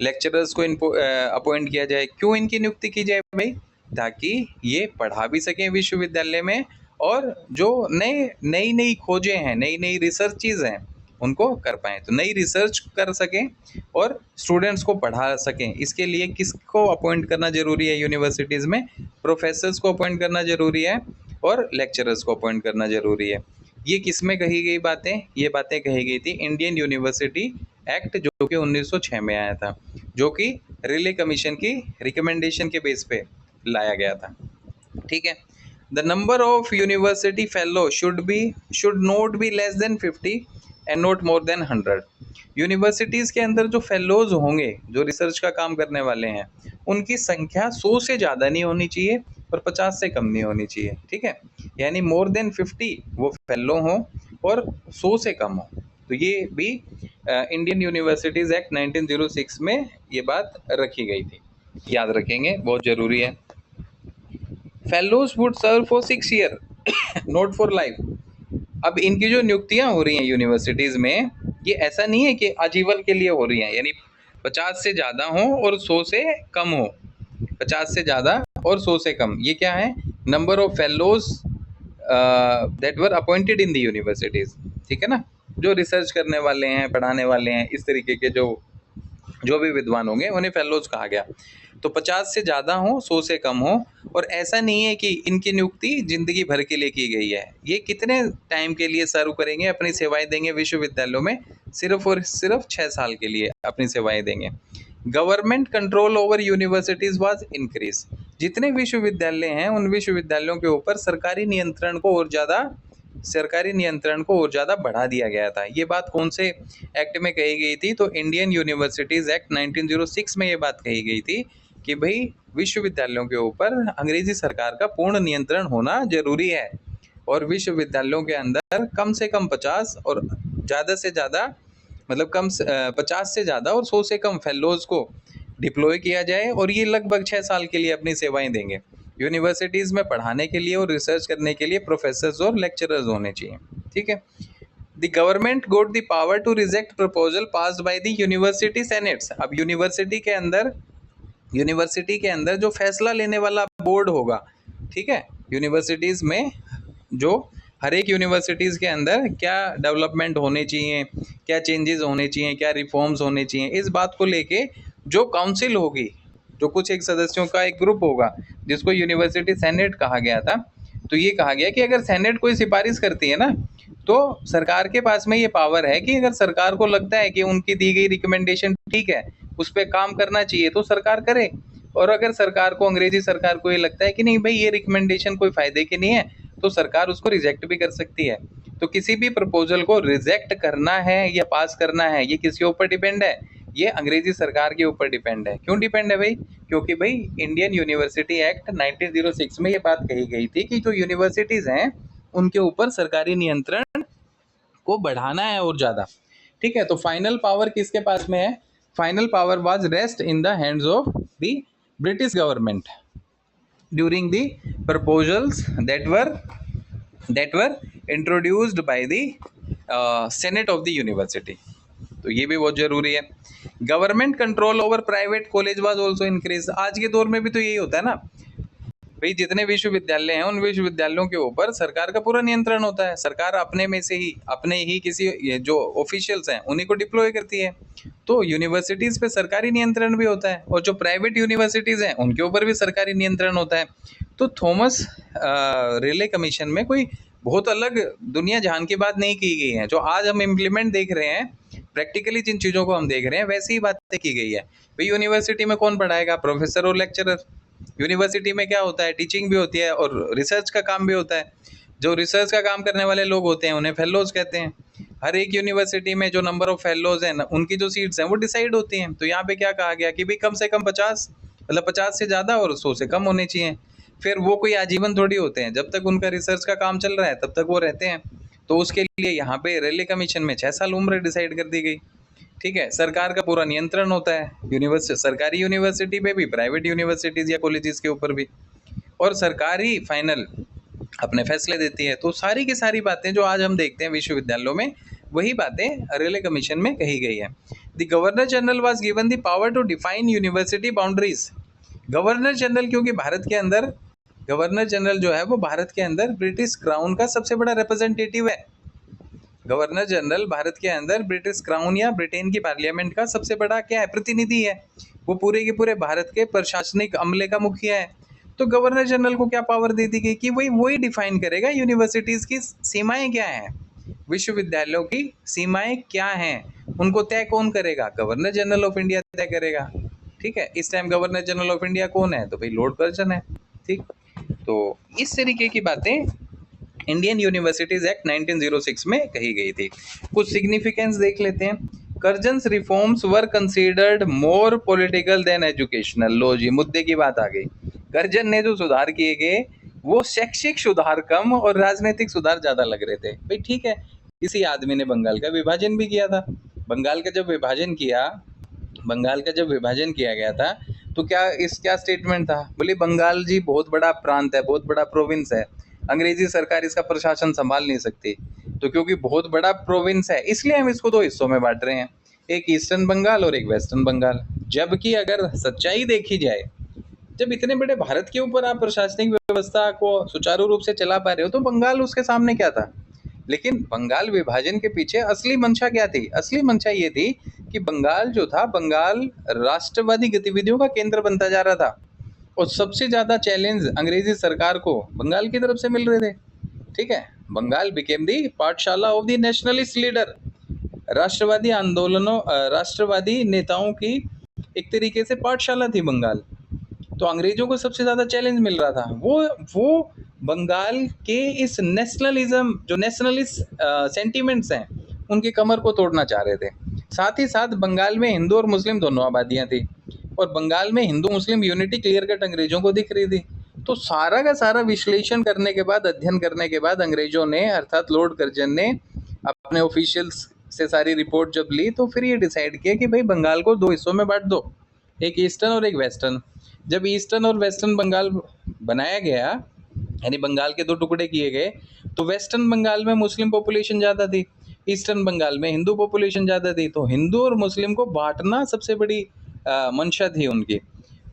लेक्चरर्स को अपॉइंट किया जाए। क्यों इनकी नियुक्ति की जाए भाई? ताकि ये पढ़ा भी सकें विश्वविद्यालय में, और जो नई नई खोजें हैं, नई नई रिसर्चेज हैं, उनको कर पाएँ। तो नई रिसर्च कर सकें और स्टूडेंट्स को पढ़ा सकें। इसके लिए किसको अपॉइंट करना जरूरी है यूनिवर्सिटीज़ में? प्रोफेसर्स को अपॉइंट करना जरूरी है और लेक्चरर्स को अपॉइंट करना जरूरी है। ये किस में कही गई बातें? ये बातें कही गई थी इंडियन यूनिवर्सिटी एक्ट, जो कि 1906 में आया था, जो कि रिले कमीशन की रिकमेंडेशन के बेस पे लाया गया था। ठीक है। The number of university fellow should not be less than 50 and not more than 100। Universities के अंदर जो फेलोज होंगे, जो रिसर्च का काम करने वाले हैं, उनकी संख्या 100 से ज़्यादा नहीं होनी चाहिए और 50 से कम नहीं होनी चाहिए। ठीक है। यानी मोर देन 50 वो फेलो हों और 100 से कम हो। तो ये भी इंडियन यूनिवर्सिटीज एक्ट 1906 में ये बात रखी गई थी, याद रखेंगे, बहुत जरूरी है। Fellows would serve for 6 year not for life. अब इनकी जो नियुक्तियां हो रही हैं यूनिवर्सिटीज में, ये ऐसा नहीं है कि आजीवन के लिए हो रही हैं, यानी 50 से ज़्यादा हो और 100 से कम हो। 50 से ज़्यादा और 100 से कम, ये क्या है? Number of fellows that were appointed in the universities. ठीक है ना, जो रिसर्च करने वाले हैं, पढ़ाने वाले हैं, इस तरीके के जो भी विद्वान होंगे उन्हें फेलोज कहा गया। तो 50 से ज़्यादा हो, 100 से कम हो। और ऐसा नहीं है कि इनकी नियुक्ति जिंदगी भर के लिए की गई है। ये कितने टाइम के लिए सर्व करेंगे, अपनी सेवाएं देंगे विश्वविद्यालयों में? सिर्फ और सिर्फ 6 साल के लिए अपनी सेवाएं देंगे। Government control over universities was increase. जितने विश्वविद्यालय हैं उन विश्वविद्यालयों के ऊपर सरकारी नियंत्रण को और ज़्यादा बढ़ा दिया गया था। ये बात कौन से एक्ट में कही गई थी? तो इंडियन यूनिवर्सिटीज़ एक्ट 1906 में ये बात कही गई थी कि भाई विश्वविद्यालयों के ऊपर अंग्रेजी सरकार का पूर्ण नियंत्रण होना जरूरी है, और विश्वविद्यालयों के अंदर कम से कम 50 और ज़्यादा से ज़्यादा मतलब 50 से ज़्यादा और 100 से कम फेलोज़ को डिप्लॉय किया जाए, और ये लगभग 6 साल के लिए अपनी सेवाएं देंगे। यूनिवर्सिटीज़ में पढ़ाने के लिए और रिसर्च करने के लिए प्रोफेसर्स और लेक्चरर्स होने चाहिए। ठीक है। The government got the power to reject proposal passed by the university senates. अब यूनिवर्सिटी के अंदर जो फैसला लेने वाला बोर्ड होगा, ठीक है, यूनिवर्सिटीज़ में जो हर एक यूनिवर्सिटीज़ के अंदर क्या डेवलपमेंट होने चाहिए, क्या चेंजेस होने चाहिए, क्या रिफॉर्म्स होने चाहिए, इस बात को लेके जो काउंसिल होगी, जो कुछ एक सदस्यों का एक ग्रुप होगा जिसको यूनिवर्सिटी सेनेट कहा गया था। तो ये कहा गया कि अगर सेनेट कोई सिफारिश करती है ना, तो सरकार के पास में ये पावर है कि अगर सरकार को लगता है कि उनकी दी गई रिकमेंडेशन ठीक है, उस पर काम करना चाहिए, तो सरकार करे। और अगर सरकार को, अंग्रेजी सरकार को ये लगता है कि नहीं भाई ये रिकमेंडेशन कोई फायदे की नहीं है, तो सरकार उसको रिजेक्ट भी कर सकती है। तो किसी भी प्रपोजल को रिजेक्ट करना है या पास करना है, ये किसके ऊपर डिपेंड है? ये अंग्रेजी सरकार के ऊपर डिपेंड है। क्यों डिपेंड है भाई? क्योंकि भाई इंडियन यूनिवर्सिटी एक्ट 1906 में ये बात कही गई थी कि जो यूनिवर्सिटीज़ हैं उनके ऊपर सरकारी नियंत्रण को बढ़ाना है और ज़्यादा। ठीक है। तो फाइनल पावर किसके पास में है? Final power was rest in the hands of the British government during the proposals that were introduced by the senate of the university. तो ये भी बहुत जरूरी है। Government control over private college was also increase. आज के दौर में भी तो यही होता है ना भाई, जितने विश्वविद्यालय हैं उन विश्वविद्यालयों के ऊपर सरकार का पूरा नियंत्रण होता है। सरकार अपने में से ही, अपने ही किसी जो ऑफिशियल्स हैं उन्हीं को डिप्लॉय करती है। तो यूनिवर्सिटीज़ पे सरकारी नियंत्रण भी होता है, और जो प्राइवेट यूनिवर्सिटीज़ हैं उनके ऊपर भी सरकारी नियंत्रण होता है। तो थॉमस रेले कमीशन में कोई बहुत अलग दुनिया जहान की बात नहीं की गई है। जो आज हम इम्प्लीमेंट देख रहे हैं, प्रैक्टिकली जिन चीज़ों को हम देख रहे हैं, वैसी ही बातें की गई है। भाई यूनिवर्सिटी में कौन पढ़ाएगा? प्रोफेसर और लेक्चरर। यूनिवर्सिटी में क्या होता है? टीचिंग भी होती है और रिसर्च का काम भी होता है। जो रिसर्च का काम करने वाले लोग होते हैं उन्हें फेलोज कहते हैं। हर एक यूनिवर्सिटी में जो नंबर ऑफ फेलोज हैं, उनकी जो सीट्स हैं वो डिसाइड होती हैं। तो यहाँ पे क्या कहा गया कि भाई कम से कम 50, मतलब 50 से ज़्यादा और 100 से कम होने चाहिए। फिर वो कोई आजीवन थोड़ी होते हैं, जब तक उनका रिसर्च का काम चल रहा है तब तक वो रहते हैं। तो उसके लिए यहाँ पे रेले कमीशन में 6 साल उम्र डिसाइड कर दी गई। ठीक है। सरकार का पूरा नियंत्रण होता है सरकारी यूनिवर्सिटी पे भी, प्राइवेट यूनिवर्सिटीज़ या कॉलेजेस के ऊपर भी, और सरकार ही फाइनल अपने फैसले देती है। तो सारी की सारी बातें जो आज हम देखते हैं विश्वविद्यालयों में, वही बातें रेले कमीशन में कही गई है। The governor general was given the power to define university boundaries. Governor general, क्योंकि भारत के अंदर गवर्नर जनरल जो है वो भारत के अंदर ब्रिटिश क्राउन का सबसे बड़ा रिप्रेजेंटेटिव है। गवर्नर जनरल भारत के अंदर ब्रिटिश क्राउन या ब्रिटेन की पार्लियामेंट का सबसे बड़ा क्या है? प्रतिनिधि है। वो पूरे के पूरे भारत के प्रशासनिक अमले का मुखिया है। तो गवर्नर जनरल को क्या पावर दे दी गई कि वही डिफाइन करेगा यूनिवर्सिटीज़ की सीमाएं क्या हैं, विश्वविद्यालयों की सीमाएं क्या हैं, उनको तय कौन करेगा? गवर्नर जनरल ऑफ इंडिया तय करेगा। ठीक है। इस time governor general of India कौन है? तो भाई लॉर्ड कर्जन है। ठीक। तो इस तरीके की बातें इंडियन यूनिवर्सिटीज एक्ट 1906 में कही गई थी। कुछ सिग्निफिकेंस देख लेते हैं। Curzon's reforms were considered more political than educational. लो जी, मुद्दे की बात आ गई। कर्जन ने जो सुधार किए गए वो शैक्षिक सुधार कम और राजनीतिक सुधार ज्यादा लग रहे थे। भाई ठीक है, किसी आदमी ने बंगाल का विभाजन भी किया था। बंगाल का जब विभाजन किया गया था तो क्या स्टेटमेंट था? बोले बंगाल जी बहुत बड़ा प्रांत है, बहुत बड़ा प्रोविंस है, अंग्रेजी सरकार इसका प्रशासन संभाल नहीं सकती। तो क्योंकि बहुत बड़ा प्रोविंस है इसलिए हम इसको 2 हिस्सों में बांट रहे हैं, एक ईस्टर्न बंगाल और एक वेस्टर्न बंगाल। जबकि अगर सच्चाई देखी जाए, जब इतने बड़े भारत के ऊपर आप प्रशासनिक व्यवस्था को सुचारू रूप से चला पा रहे हो, तो बंगाल उसके सामने क्या था? लेकिन बंगाल विभाजन के पीछे असली मंशा क्या थी? असली मंशा ये थी कि बंगाल जो था, बंगाल राष्ट्रवादी गतिविधियों का केंद्र बनता जा रहा था, और सबसे ज्यादा चैलेंज अंग्रेजी सरकार को बंगाल की तरफ से मिल रहे थे। ठीक है। बंगाल बिकेम दी पाठशाला ऑफ द नेशनलिस्ट लीडर। राष्ट्रवादी आंदोलनों, राष्ट्रवादी नेताओं की एक तरीके से पाठशाला थी बंगाल। तो अंग्रेजों को सबसे ज्यादा चैलेंज मिल रहा था। वो बंगाल के इस नेशनलिज्म, जो नेशनलिस्ट सेंटिमेंट्स हैं, उनकी कमर को तोड़ना चाह रहे थे। साथ ही साथ बंगाल में हिंदू और मुस्लिम दोनों आबादियां थी, और बंगाल में Hindu Muslim unity clear cut अंग्रेजों को दिख रही थी। तो सारा का सारा विश्लेषण करने के बाद, अध्ययन करने के बाद, अंग्रेजों ने अर्थात लॉर्ड कर्जन ने अपने ऑफिशियल्स से सारी रिपोर्ट जब ली, तो फिर ये डिसाइड किया कि भाई बंगाल को दो हिस्सों में बांट दो, एक ईस्टर्न और एक वेस्टर्न। जब ईस्टर्न और वेस्टर्न बंगाल बनाया गया, यानी बंगाल के दो टुकड़े किए गए, तो वेस्टर्न बंगाल में मुस्लिम पॉपुलेशन ज़्यादा थी, ईस्टर्न बंगाल में हिंदू पॉपुलेशन ज़्यादा थी। तो हिंदू और मुस्लिम को बांटना सबसे बड़ी मंशा थी उनकी,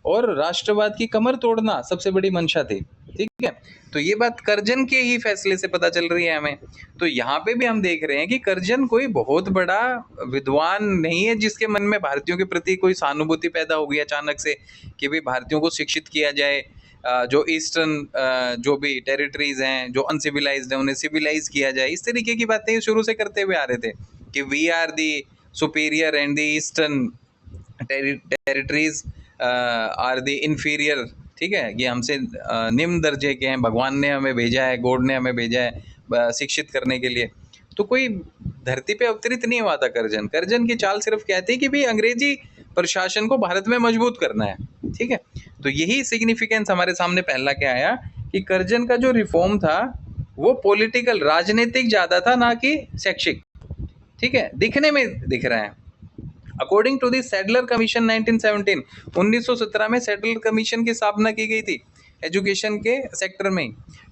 और राष्ट्रवाद की कमर तोड़ना सबसे बड़ी मंशा थी। ठीक है, तो ये बात कर्जन के ही फैसले से पता चल रही है हमें। तो यहाँ पे भी हम देख रहे हैं कि कर्जन कोई बहुत बड़ा विद्वान नहीं है जिसके मन में भारतीयों के प्रति कोई सहानुभूति पैदा हो गई अचानक से कि भाई भारतीयों को शिक्षित किया जाए, जो ईस्टर्न जो भी टेरिटरीज हैं जो अनसिविलाइज्ड हैं उन्हें सिविलाइज किया जाए। इस तरीके की बातें शुरू से करते हुए आ रहे थे कि we are the superior and the eastern territories are the inferior. ठीक है, ये हमसे निम्न दर्जे के हैं, भगवान ने हमें भेजा है, गॉड ने हमें भेजा है शिक्षित करने के लिए। तो कोई धरती पे अवतरित नहीं हुआ था कर्जन। कर्जन की चाल सिर्फ कहती है कि भाई अंग्रेजी प्रशासन को भारत में मजबूत करना है। ठीक है, तो यही सिग्निफिकेंस हमारे सामने पहला क्या आया कि कर्जन का जो रिफॉर्म था वो पॉलिटिकल, राजनीतिक ज्यादा था, ना कि शैक्षिक। ठीक है, दिखने में दिख रहा है। According to the Sadler commission 1917, 1917 में सैडलर कमीशन की स्थापना की गई थी एजुकेशन के सेक्टर में।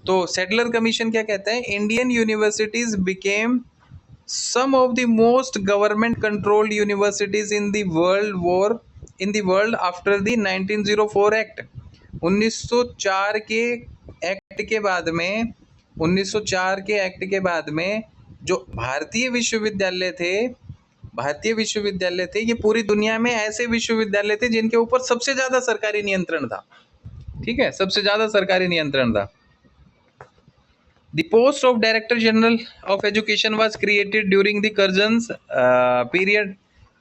तो सैडलर कमीशन क्या कहता है, Indian universities became some of the most government controlled universities in the world after the 1904 act। 1904 के एक्ट के बाद में, 1904 के एक्ट के बाद में जो भारतीय विश्वविद्यालय थे, ये पूरी दुनिया में ऐसे विश्वविद्यालय थे जिनके ऊपर सबसे ज्यादा सरकारी नियंत्रण था। ठीक है, सबसे ज्यादा सरकारी नियंत्रण था। The post of Director General of Education was created during the Curzon's period।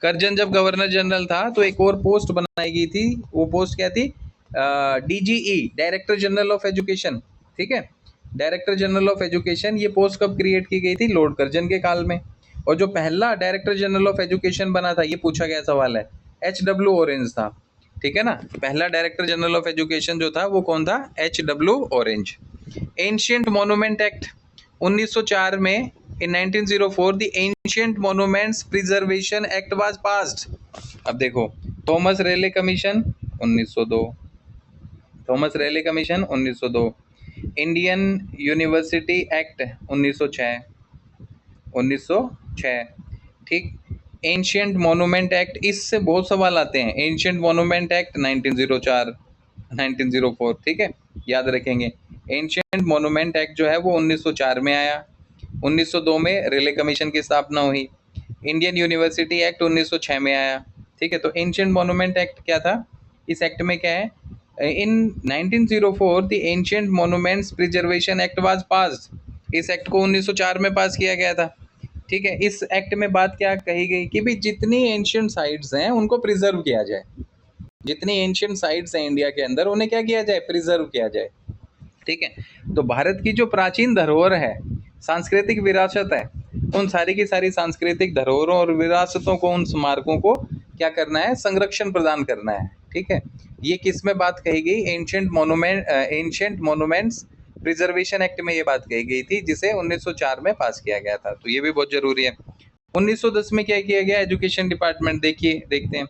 Curzon जब गवर्नर जनरल था तो एक और पोस्ट बनाई गई थी। वो पोस्ट क्या थी, DGE, director general of education. ठीक है, डायरेक्टर जनरल ऑफ एजुकेशन, ये पोस्ट कब क्रिएट की गई थी, लॉर्ड कर्जन के काल में। और जो पहला डायरेक्टर जनरल ऑफ एजुकेशन बना था, ये पूछा गया सवाल है, HW ऑरेंज था। ठीक है ना, पहला डायरेक्टर जनरल ऑफ एजुकेशन जो था वो कौन था, HW orange. Ancient monument act 1904 में, इन 1904 the ancient monuments preservation act was passed. अब देखो, थॉमस रेले कमीशन 1902, थॉमस रेले कमीशन 1902, इंडियन यूनिवर्सिटी एक्ट 1906, 1906। ठीक, एंशियंट मॉन्यूमेंट एक्ट, इससे बहुत सवाल आते हैं। Ancient monument act 1904, 1904। ठीक है, याद रखेंगे। एंशियंट मॉन्यूमेंट एक्ट जो है वो 1904 में आया, 1902 में रेले कमीशन की स्थापना हुई। इंडियन यूनिवर्सिटी एक्ट 1906 में आया। ठीक है, तो एंशियंट मॉन्यूमेंट एक्ट क्या था, इस एक्ट में क्या है, इन 1904 the ancient monuments preservation act was passed. इस एक्ट को 1904 में पास किया गया था। ठीक है, इस एक्ट में बात क्या कही गई कि भाई जितनी एंशियंट साइट्स हैं उनको प्रिजर्व किया जाए, जितनी एंशियंट साइट्स हैं इंडिया के अंदर उन्हें क्या किया जाए, प्रिजर्व किया जाए। ठीक है, तो भारत की जो प्राचीन धरोहर है, सांस्कृतिक विरासत है, उन सारी की सारी सांस्कृतिक धरोहरों और विरासतों को, उन स्मारकों को क्या करना है, संरक्षण प्रदान करना है। ठीक है, ये किस में बात कही गई, एंशियंट मॉन्यूमेंट्स प्रिजर्वेशन एक्ट में ये बात कही गई थी, जिसे 1904 में पास किया गया था। तो ये भी बहुत जरूरी है। 1910 में क्या किया गया, एजुकेशन डिपार्टमेंट, देखते हैं।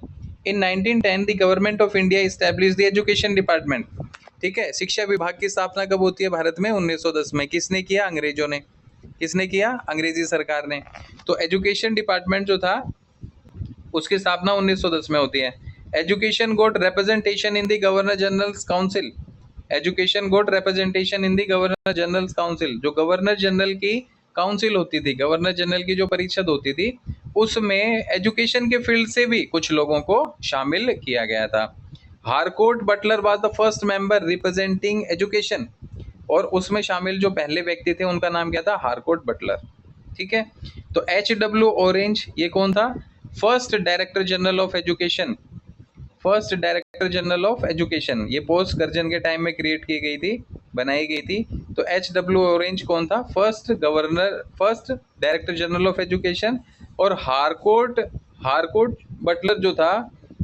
इन 1910 the government of India established the education department. ठीक है, शिक्षा विभाग की स्थापना कब होती है भारत में, 1910 में। किसने किया, अंग्रेजों ने। किसने किया, अंग्रेजी सरकार ने। तो एजुकेशन डिपार्टमेंट जो था उसकी स्थापना 1910 में होती है। Education got representation in the governor general's council. Education got representation in the governor general's council. जो गवर्नर जनरल की काउंसिल होती थी, गवर्नर जनरल की जो परिषद होती थी, उसमें एजुकेशन के फील्ड से भी कुछ लोगों को शामिल किया गया था। Harcourt Butler was the first member representing education. और उसमें शामिल जो पहले व्यक्ति थे उनका नाम क्या था, हारकोर्ट बटलर। ठीक है, तो HW ऑरेंज ये कौन था, first director general of education. First director general of education, ये पोस्ट कर्जन के टाइम में क्रिएट की गई थी, बनाई गई थी। तो H.W. ऑरेंज कौन था? First governor, first director general of education. और हारकोर्ट बटलर जो था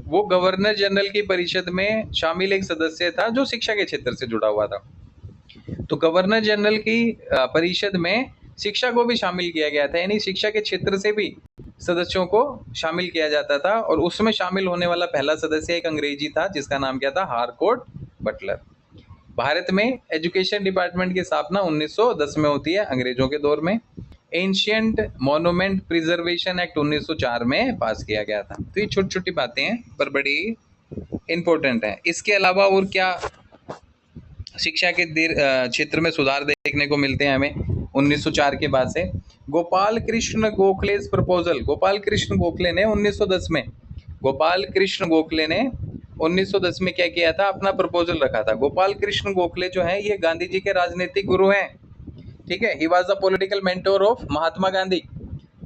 वो गवर्नर जनरल की परिषद में शामिल एक सदस्य था जो शिक्षा के क्षेत्र से जुड़ा हुआ था। तो गवर्नर जनरल की परिषद में शिक्षा को भी शामिल किया गया था, यानी शिक्षा के क्षेत्र से भी सदस्यों को शामिल किया जाता था। और उसमें शामिल होने वाला पहला सदस्य एक अंग्रेजी था जिसका नाम क्या था? Harcourt Buttler. भारत में एजुकेशन डिपार्टमेंट की स्थापना 1910 में होती है, अंग्रेजों के दौर में। एंशियंट मॉन्यूमेंट प्रिजर्वेशन एक्ट 1904 में पास किया गया था। तो ये छोटी छोटी बातें हैं पर बड़ी इंपॉर्टेंट है। इसके अलावा और क्या शिक्षा के क्षेत्र में सुधार देखने को मिलते हैं हमें 1904 के बाद से? गोपाल कृष्ण गोखले प्रपोजल, गोपाल कृष्ण गोखले ने 1910 में, गोपाल कृष्ण गोखले ने 1910 में क्या किया था? अपना प्रपोजल रखा था। गोपाल कृष्ण गोखले जो है ये गांधी जी के राजनीतिक गुरु हैं, ठीक है। He was the political mentor of Mahatma Gandhi.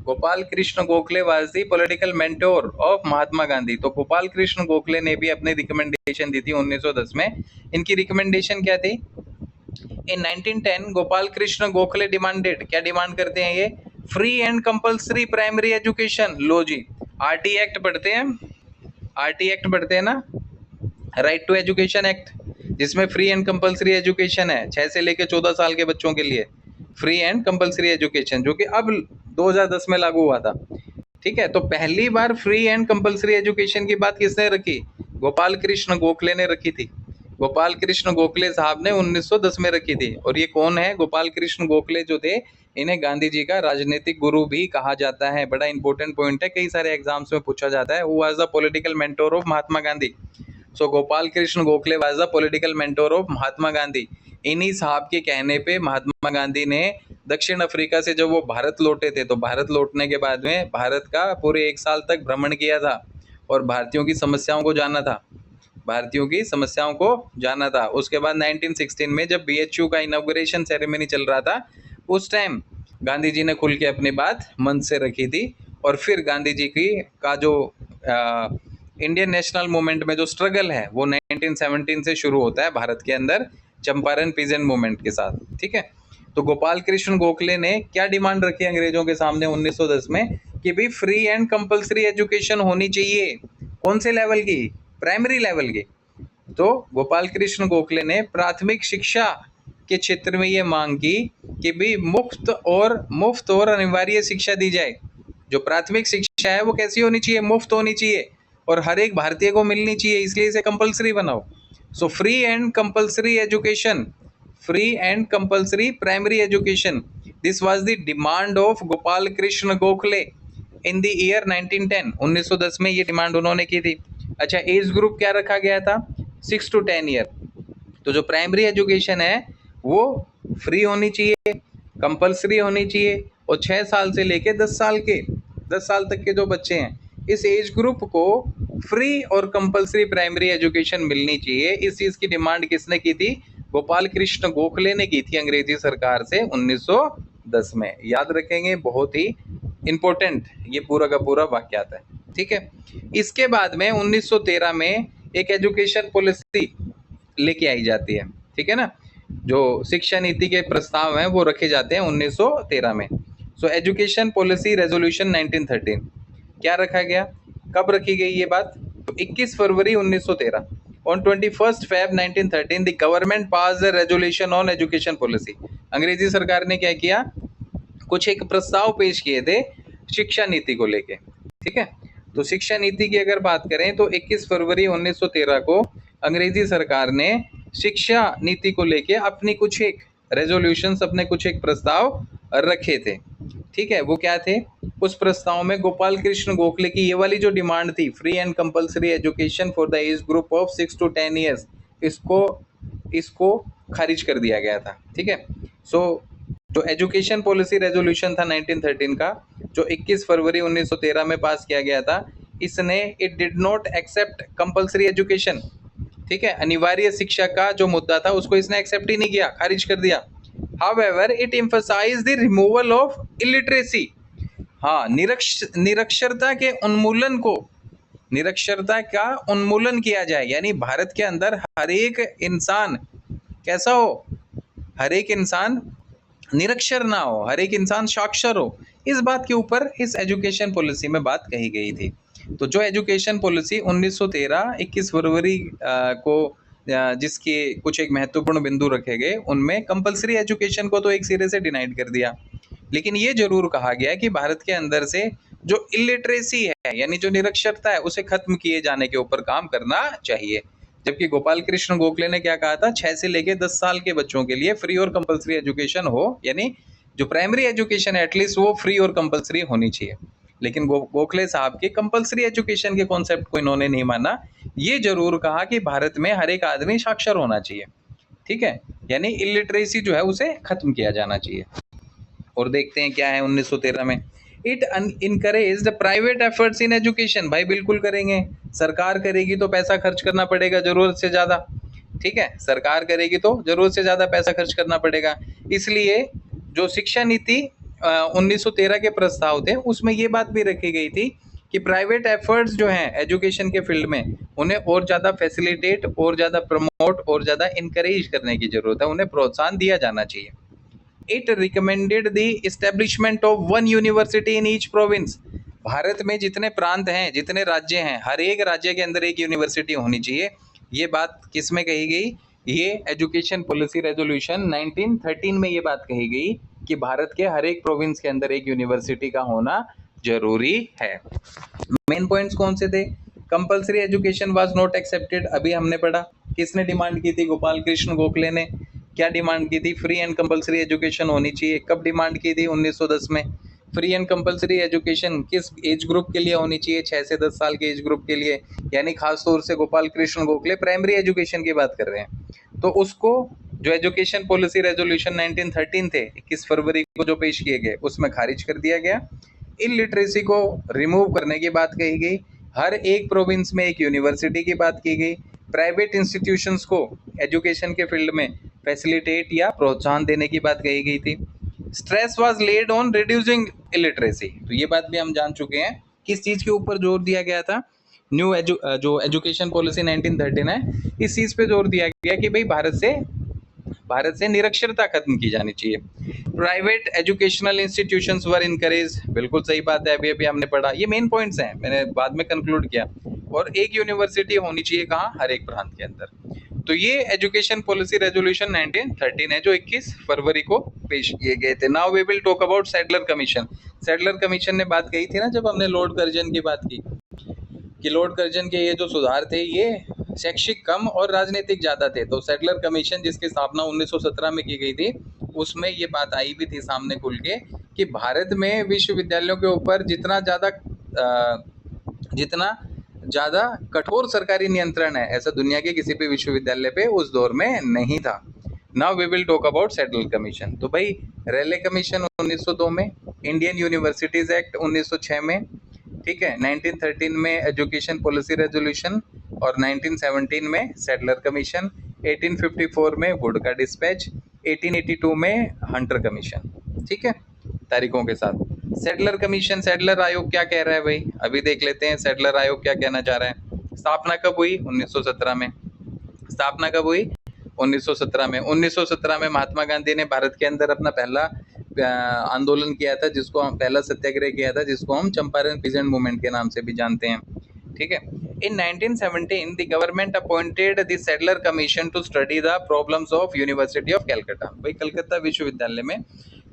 Gopal Krishna Gokhale was the political mentor of Mahatma Gandhi. तो गोपाल कृष्ण गोखले ने भी अपनी रिकमेंडेशन दी थी 1910 में। इनकी रिकमेंडेशन क्या थी? इन 1910 गोपाल कृष्ण गोखले डिमांडेड, क्या डिमांड करते हैं ये? Free and compulsory primary education. लो जी, आरटी एक्ट पढ़ते हैं, आरटी एक्ट पढ़ते हैं ना, राइट टू एजुकेशन एक्ट, जिसमें फ्री एंड कंपल्सरी एजुकेशन है 6 से लेकर 14 साल के बच्चों के लिए, फ्री एंड कंपल्सरी एजुकेशन, जो कि अब 2010 में लागू हुआ था, ठीक है। तो पहली बार फ्री एंड कंपल्सरी एजुकेशन की बात किसने रखी? गोपाल कृष्ण गोखले ने रखी थी। गोपाल कृष्ण गोखले साहब ने 1910 में रखी थी। और ये कौन है? गोपाल कृष्ण गोखले जो थे, इन्हें गांधी जी का राजनीतिक गुरु भी कहा जाता है। बड़ा इंपॉर्टेंट पॉइंट है, कई सारे एग्जाम्स में पूछा जाता है। Who was the political mentor of Mahatma Gandhi? So Gopal Krishna Gokhale was the political mentor of Mahatma Gandhi. इन्हीं साहब के कहने पे महात्मा गांधी ने दक्षिण अफ्रीका से जब वो भारत लौटे थे, तो भारत लौटने के बाद में भारत का पूरे 1 साल तक भ्रमण किया था और भारतीयों की समस्याओं को जाना था, भारतीयों की समस्याओं को जाना था। उसके बाद 1916 में जब BHU का इनॉग्रेशन सेरेमनी चल रहा था, उस टाइम गांधी जी ने खुल के अपनी बात मन से रखी थी। और फिर गांधी जी की का जो इंडियन नेशनल मूवमेंट में जो स्ट्रगल है वो 1917 से शुरू होता है भारत के अंदर, चंपारण पीजेंट मूवमेंट के साथ, ठीक है। तो गोपाल कृष्ण गोखले ने क्या डिमांड रखी अंग्रेजों के सामने 1910 में? कि भाई फ्री एंड कंपल्सरी एजुकेशन होनी चाहिए। कौन से लेवल की? प्राइमरी लेवल की। तो गोपाल कृष्ण गोखले ने प्राथमिक शिक्षा के क्षेत्र में ये मांग की कि भाई मुफ्त और अनिवार्य शिक्षा दी जाए। जो प्राथमिक शिक्षा है वो कैसी होनी चाहिए? मुफ्त होनी चाहिए और हर एक भारतीय को मिलनी चाहिए, इसलिए इसे कंपल्सरी बनाओ। सो free and compulsory education, free and compulsory primary education, this was the demand of Gopal Krishna Gokhale in the year 1910। 1910 में ये डिमांड उन्होंने की थी। अच्छा, एज ग्रुप क्या रखा गया था? 6 to 10 ईयर। तो जो प्राइमरी एजुकेशन है वो फ्री होनी चाहिए, कंपल्सरी होनी चाहिए और 6 साल से लेके 10 साल तक के जो बच्चे हैं, इस एज ग्रुप को फ्री और कंपल्सरी प्राइमरी एजुकेशन मिलनी चाहिए। इस चीज़ की डिमांड किसने की थी? गोपाल कृष्ण गोखले ने की थी अंग्रेजी सरकार से 1910 में। याद रखेंगे, बहुत ही इंपॉर्टेंट ये पूरा का पूरा वाक्यात है, ठीक है। इसके बाद में 1913 में एक एजुकेशन पॉलिसी लेके आई जाती है, ठीक है ना। जो शिक्षा नीति के प्रस्ताव हैं वो रखे जाते हैं 1913 में। सो एजुकेशन पॉलिसी रेजोल्यूशन 1913 क्या रखा गया? कब रखी गई ये बात? 21 फरवरी 1913। On 21 Feb 1913 the government pass the resolution on education policy. अंग्रेजी सरकार ने क्या किया? कुछ एक प्रस्ताव पेश किए थे शिक्षा नीति को लेके, ठीक है। तो शिक्षा नीति की अगर बात करें तो 21 फरवरी 1913 को अंग्रेजी सरकार ने शिक्षा नीति को लेके अपनी कुछ एक रेजोल्यूशंस, अपने कुछ एक प्रस्ताव रखे थे, ठीक है। वो क्या थे? उस प्रस्ताव में गोपाल कृष्ण गोखले की ये वाली जो डिमांड थी, free and compulsory education for the age group of 6 to 10 years, इसको खारिज कर दिया गया था, ठीक है। सो जो एजुकेशन पॉलिसी रेजोल्यूशन था 1913 का, जो 21 फरवरी 1913 में पास किया गया था, इसने it did not accept compulsory education, ठीक है। अनिवार्य शिक्षा का जो मुद्दा था उसको इसने एक्सेप्ट ही नहीं किया, खारिज कर दिया। However it emphasised the removal of illiteracy, हाँ, निरक्षरता के उन्मूलन को निरक्षरता का उन्मूलन किया जाए, यानी भारत के अंदर हर एक इंसान कैसा हो, हर एक इंसान निरक्षर ना हो, हर एक इंसान साक्षर हो। इस बात के ऊपर इस एजुकेशन पॉलिसी में बात कही गई थी। तो जो एजुकेशन पॉलिसी 1913 21 फरवरी को जिसके कुछ एक महत्वपूर्ण बिंदु रखे गए, उनमें कंपलसरी एजुकेशन को तो एक सिरे से डिनाइड कर दिया, लेकिन ये जरूर कहा गया कि भारत के अंदर से जो इलिटरेसी है, यानी जो निरक्षरता है, उसे खत्म किए जाने के ऊपर काम करना चाहिए। जबकि गोपाल कृष्ण गोखले ने क्या कहा था, 6 से लेके 10 साल के बच्चों के लिए फ्री और कंपलसरी एजुकेशन हो, यानी जो प्राइमरी एजुकेशन है एटलीस्ट वो फ्री और कंपलसरी होनी चाहिए। लेकिन गोखले साहब के कंपलसरी एजुकेशन के कॉन्सेप्ट को इन्होंने नहीं माना। ये जरूर कहा कि भारत में हर एक आदमी साक्षर होना चाहिए, ठीक है, यानी इलिटरेसी जो है उसे खत्म किया जाना चाहिए। और देखते हैं क्या है 1913 में, it encourage private efforts in education. भाई बिल्कुल करेंगे, सरकार करेगी तो पैसा खर्च करना पड़ेगा जरूरत से ज़्यादा, ठीक है, सरकार करेगी तो जरूरत से ज़्यादा पैसा खर्च करना पड़ेगा। इसलिए जो शिक्षा नीति 1913 के प्रस्ताव थे उसमें ये बात भी रखी गई थी कि प्राइवेट एफर्ट्स जो हैं एजुकेशन के फील्ड में, उन्हें और ज़्यादा फैसिलिटेट, और ज़्यादा प्रमोट, और ज़्यादा इनकरेज करने की जरूरत है, उन्हें प्रोत्साहन दिया जाना चाहिए। It recommended the establishment of one university in each province. Bharat में जितने प्रांत हैं, जितने राज्य हैं, हर एक राज्य के अंदर एक यूनिवर्सिटी होनी चाहिए। ये बात किस में कही गई, ये एजुकेशन पॉलिसी रेजोल्यूशन 1913 में ये बात कही गई कि भारत के हर एक प्रोविंस के अंदर एक यूनिवर्सिटी का होना जरूरी है। मेन पॉइंट्स कौन से थे, compulsory education was not accepted, अभी हमने पढ़ा। किसने डिमांड की थी, गोपाल कृष्ण गोखले ने। क्या डिमांड की थी, फ्री एंड कंपलसरी एजुकेशन होनी चाहिए। कब डिमांड की थी, 1910 में। फ्री एंड कंपलसरी एजुकेशन किस एज ग्रुप के लिए होनी चाहिए, 6 से 10 साल के एज ग्रुप के लिए, यानी खासतौर से गोपाल कृष्ण गोखले प्राइमरी एजुकेशन की बात कर रहे हैं। तो उसको जो एजुकेशन पॉलिसी रेजोल्यूशन 1913 थे 21 फरवरी को जो पेश किए गए, उसमें खारिज कर दिया गया। इलिटरेसी को रिमूव करने की बात कही गई, हर एक प्रोविंस में एक यूनिवर्सिटी की बात की गई, प्राइवेट इंस्टीट्यूशंस को एजुकेशन के फील्ड में फैसिलिटेट या प्रोत्साहन देने की बात कही गई थी। Stress was laid on reducing illiteracy, तो ये बात भी हम जान चुके हैं किस चीज़ के ऊपर जोर दिया गया था। जो एजुकेशन पॉलिसी 1913 है, इस चीज़ पे जोर दिया गया कि भाई भारत से निरक्षरता खत्म की जानी चाहिए। प्राइवेट एजुकेशनल इंस्टीट्यूशंस वर इनकरेज, बिल्कुल सही बात है, अभी अभी हमने पढ़ा, ये मेन पॉइंट्स हैं, मैंने बाद में कंक्लूड किया। और एक यूनिवर्सिटी होनी चाहिए कहाँ, हर एक प्रांत के अंदर। तो ये एजुकेशन पॉलिसी रेजोल्यूशन 1913 है जो 21 फरवरी को पेश किए गए थे। Now we will talk about Sadler commission. Sadler commission ने बात कही थी ना जब हमने लॉर्ड कर्जन की बात की, कि लॉर्ड कर्जन के ये जो सुधार थे ये शैक्षिक कम और राजनीतिक ज़्यादा थे। तो सैडलर कमीशन जिसकी स्थापना 1917 में की गई थी, उसमें ये बात आई भी थी सामने खुल के कि भारत में विश्वविद्यालयों के ऊपर जितना ज़्यादा कठोर सरकारी नियंत्रण है, ऐसा दुनिया के किसी भी विश्वविद्यालय पे उस दौर में नहीं था। Now we will talk about Sadler commission. तो भाई रेले कमीशन 1902 में, इंडियन यूनिवर्सिटीज़ एक्ट 1906 में, ठीक है, 1913 में एजुकेशन पॉलिसी रेजोल्यूशन, और 1917 में सैडलर कमीशन, 1854 में वुड का डिस्पैच, 1882 में हंटर कमीशन, ठीक है, तारीखों के साथ। सैडलर कमीशन, सैडलर आयोग क्या कह रहा है भाई, अभी देख लेते हैं सैडलर आयोग क्या कहना चाह रहा है। स्थापना कब हुई, 1917 में। स्थापना कब हुई, 1917 में। 1917 में महात्मा गांधी ने भारत के अंदर अपना पहला आंदोलन किया था, जिसको हम पहला सत्याग्रह किया था, जिसको हम चंपारण पीजेंट मूवमेंट के नाम से भी जानते हैं, ठीक है। In 1917 the government appointed the Sadler commission to study the problems of university of Calcutta. भाई कलकत्ता विश्वविद्यालय में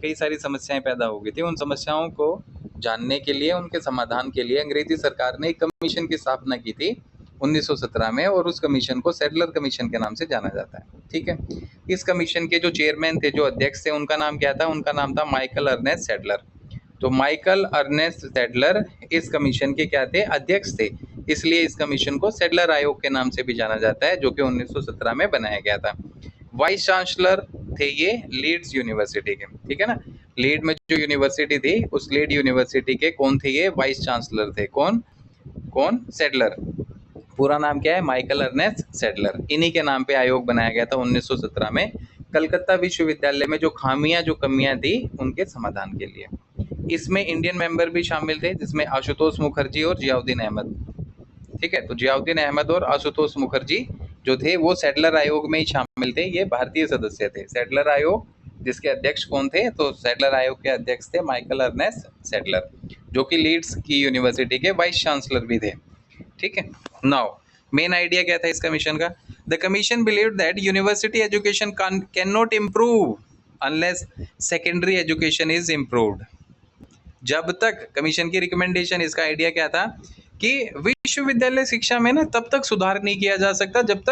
कई सारी समस्याएं पैदा हो गई थी, उन समस्याओं को जानने के लिए, उनके समाधान के लिए अंग्रेजी सरकार ने एक कमीशन की स्थापना की थी 1917 में, और उस कमीशन को सैडलर कमीशन के नाम से जाना जाता है, ठीक है। इस कमीशन के जो चेयरमैन थे, जो अध्यक्ष थे, उनका नाम क्या था, उनका नाम था माइकल अर्नेस्ट सैडलर। तो माइकल अर्नेस्ट सैडलर इस कमीशन के क्या थे, अध्यक्ष थे, इसलिए इस कमीशन को सैडलर आयोग के नाम से भी जाना जाता है, जो कि 1917 में बनाया गया था। वाइस चांसलर थे ये लीड्स यूनिवर्सिटी के, ठीक है ना। लीड में जो यूनिवर्सिटी थी, उस लीड यूनिवर्सिटी के कौन थे, ये वाइस चांसलर थे। कौन कौन, सैडलर। पूरा नाम क्या है, माइकल अर्नेस्ट सैडलर। इन्हीं के नाम पे आयोग बनाया गया था 1917 में, कलकत्ता विश्वविद्यालय में जो खामियां, जो कमियां थी, उनके समाधान के लिए। इसमें इंडियन मेंबर भी शामिल थे, जिसमें आशुतोष मुखर्जी और जियाउद्दीन अहमद, ठीक है। तो जियाउद्दीन अहमद और आशुतोष मुखर्जी जो थे वो सैडलर आयोग में ही शामिल थे, ये भारतीय सदस्य थे। सैडलर आयोग जिसके अध्यक्ष कौन थे, तो सैडलर आयोग के अध्यक्ष थे माइकल अर्नेस्ट सैडलर, जो कि लीड्स की यूनिवर्सिटी के वाइस चांसलर भी थे। ठीक है। नाउ मेन आइडिया क्या था इस कमीशन का? The commission believed that university education can not improve unless secondary education is improved. जब तक कमीशन की रिकमेंडेशन, इसका आइडिया क्या था कि विश्वविद्यालय शिक्षा में ना तब तक सुधार नहीं किया जा सकता जब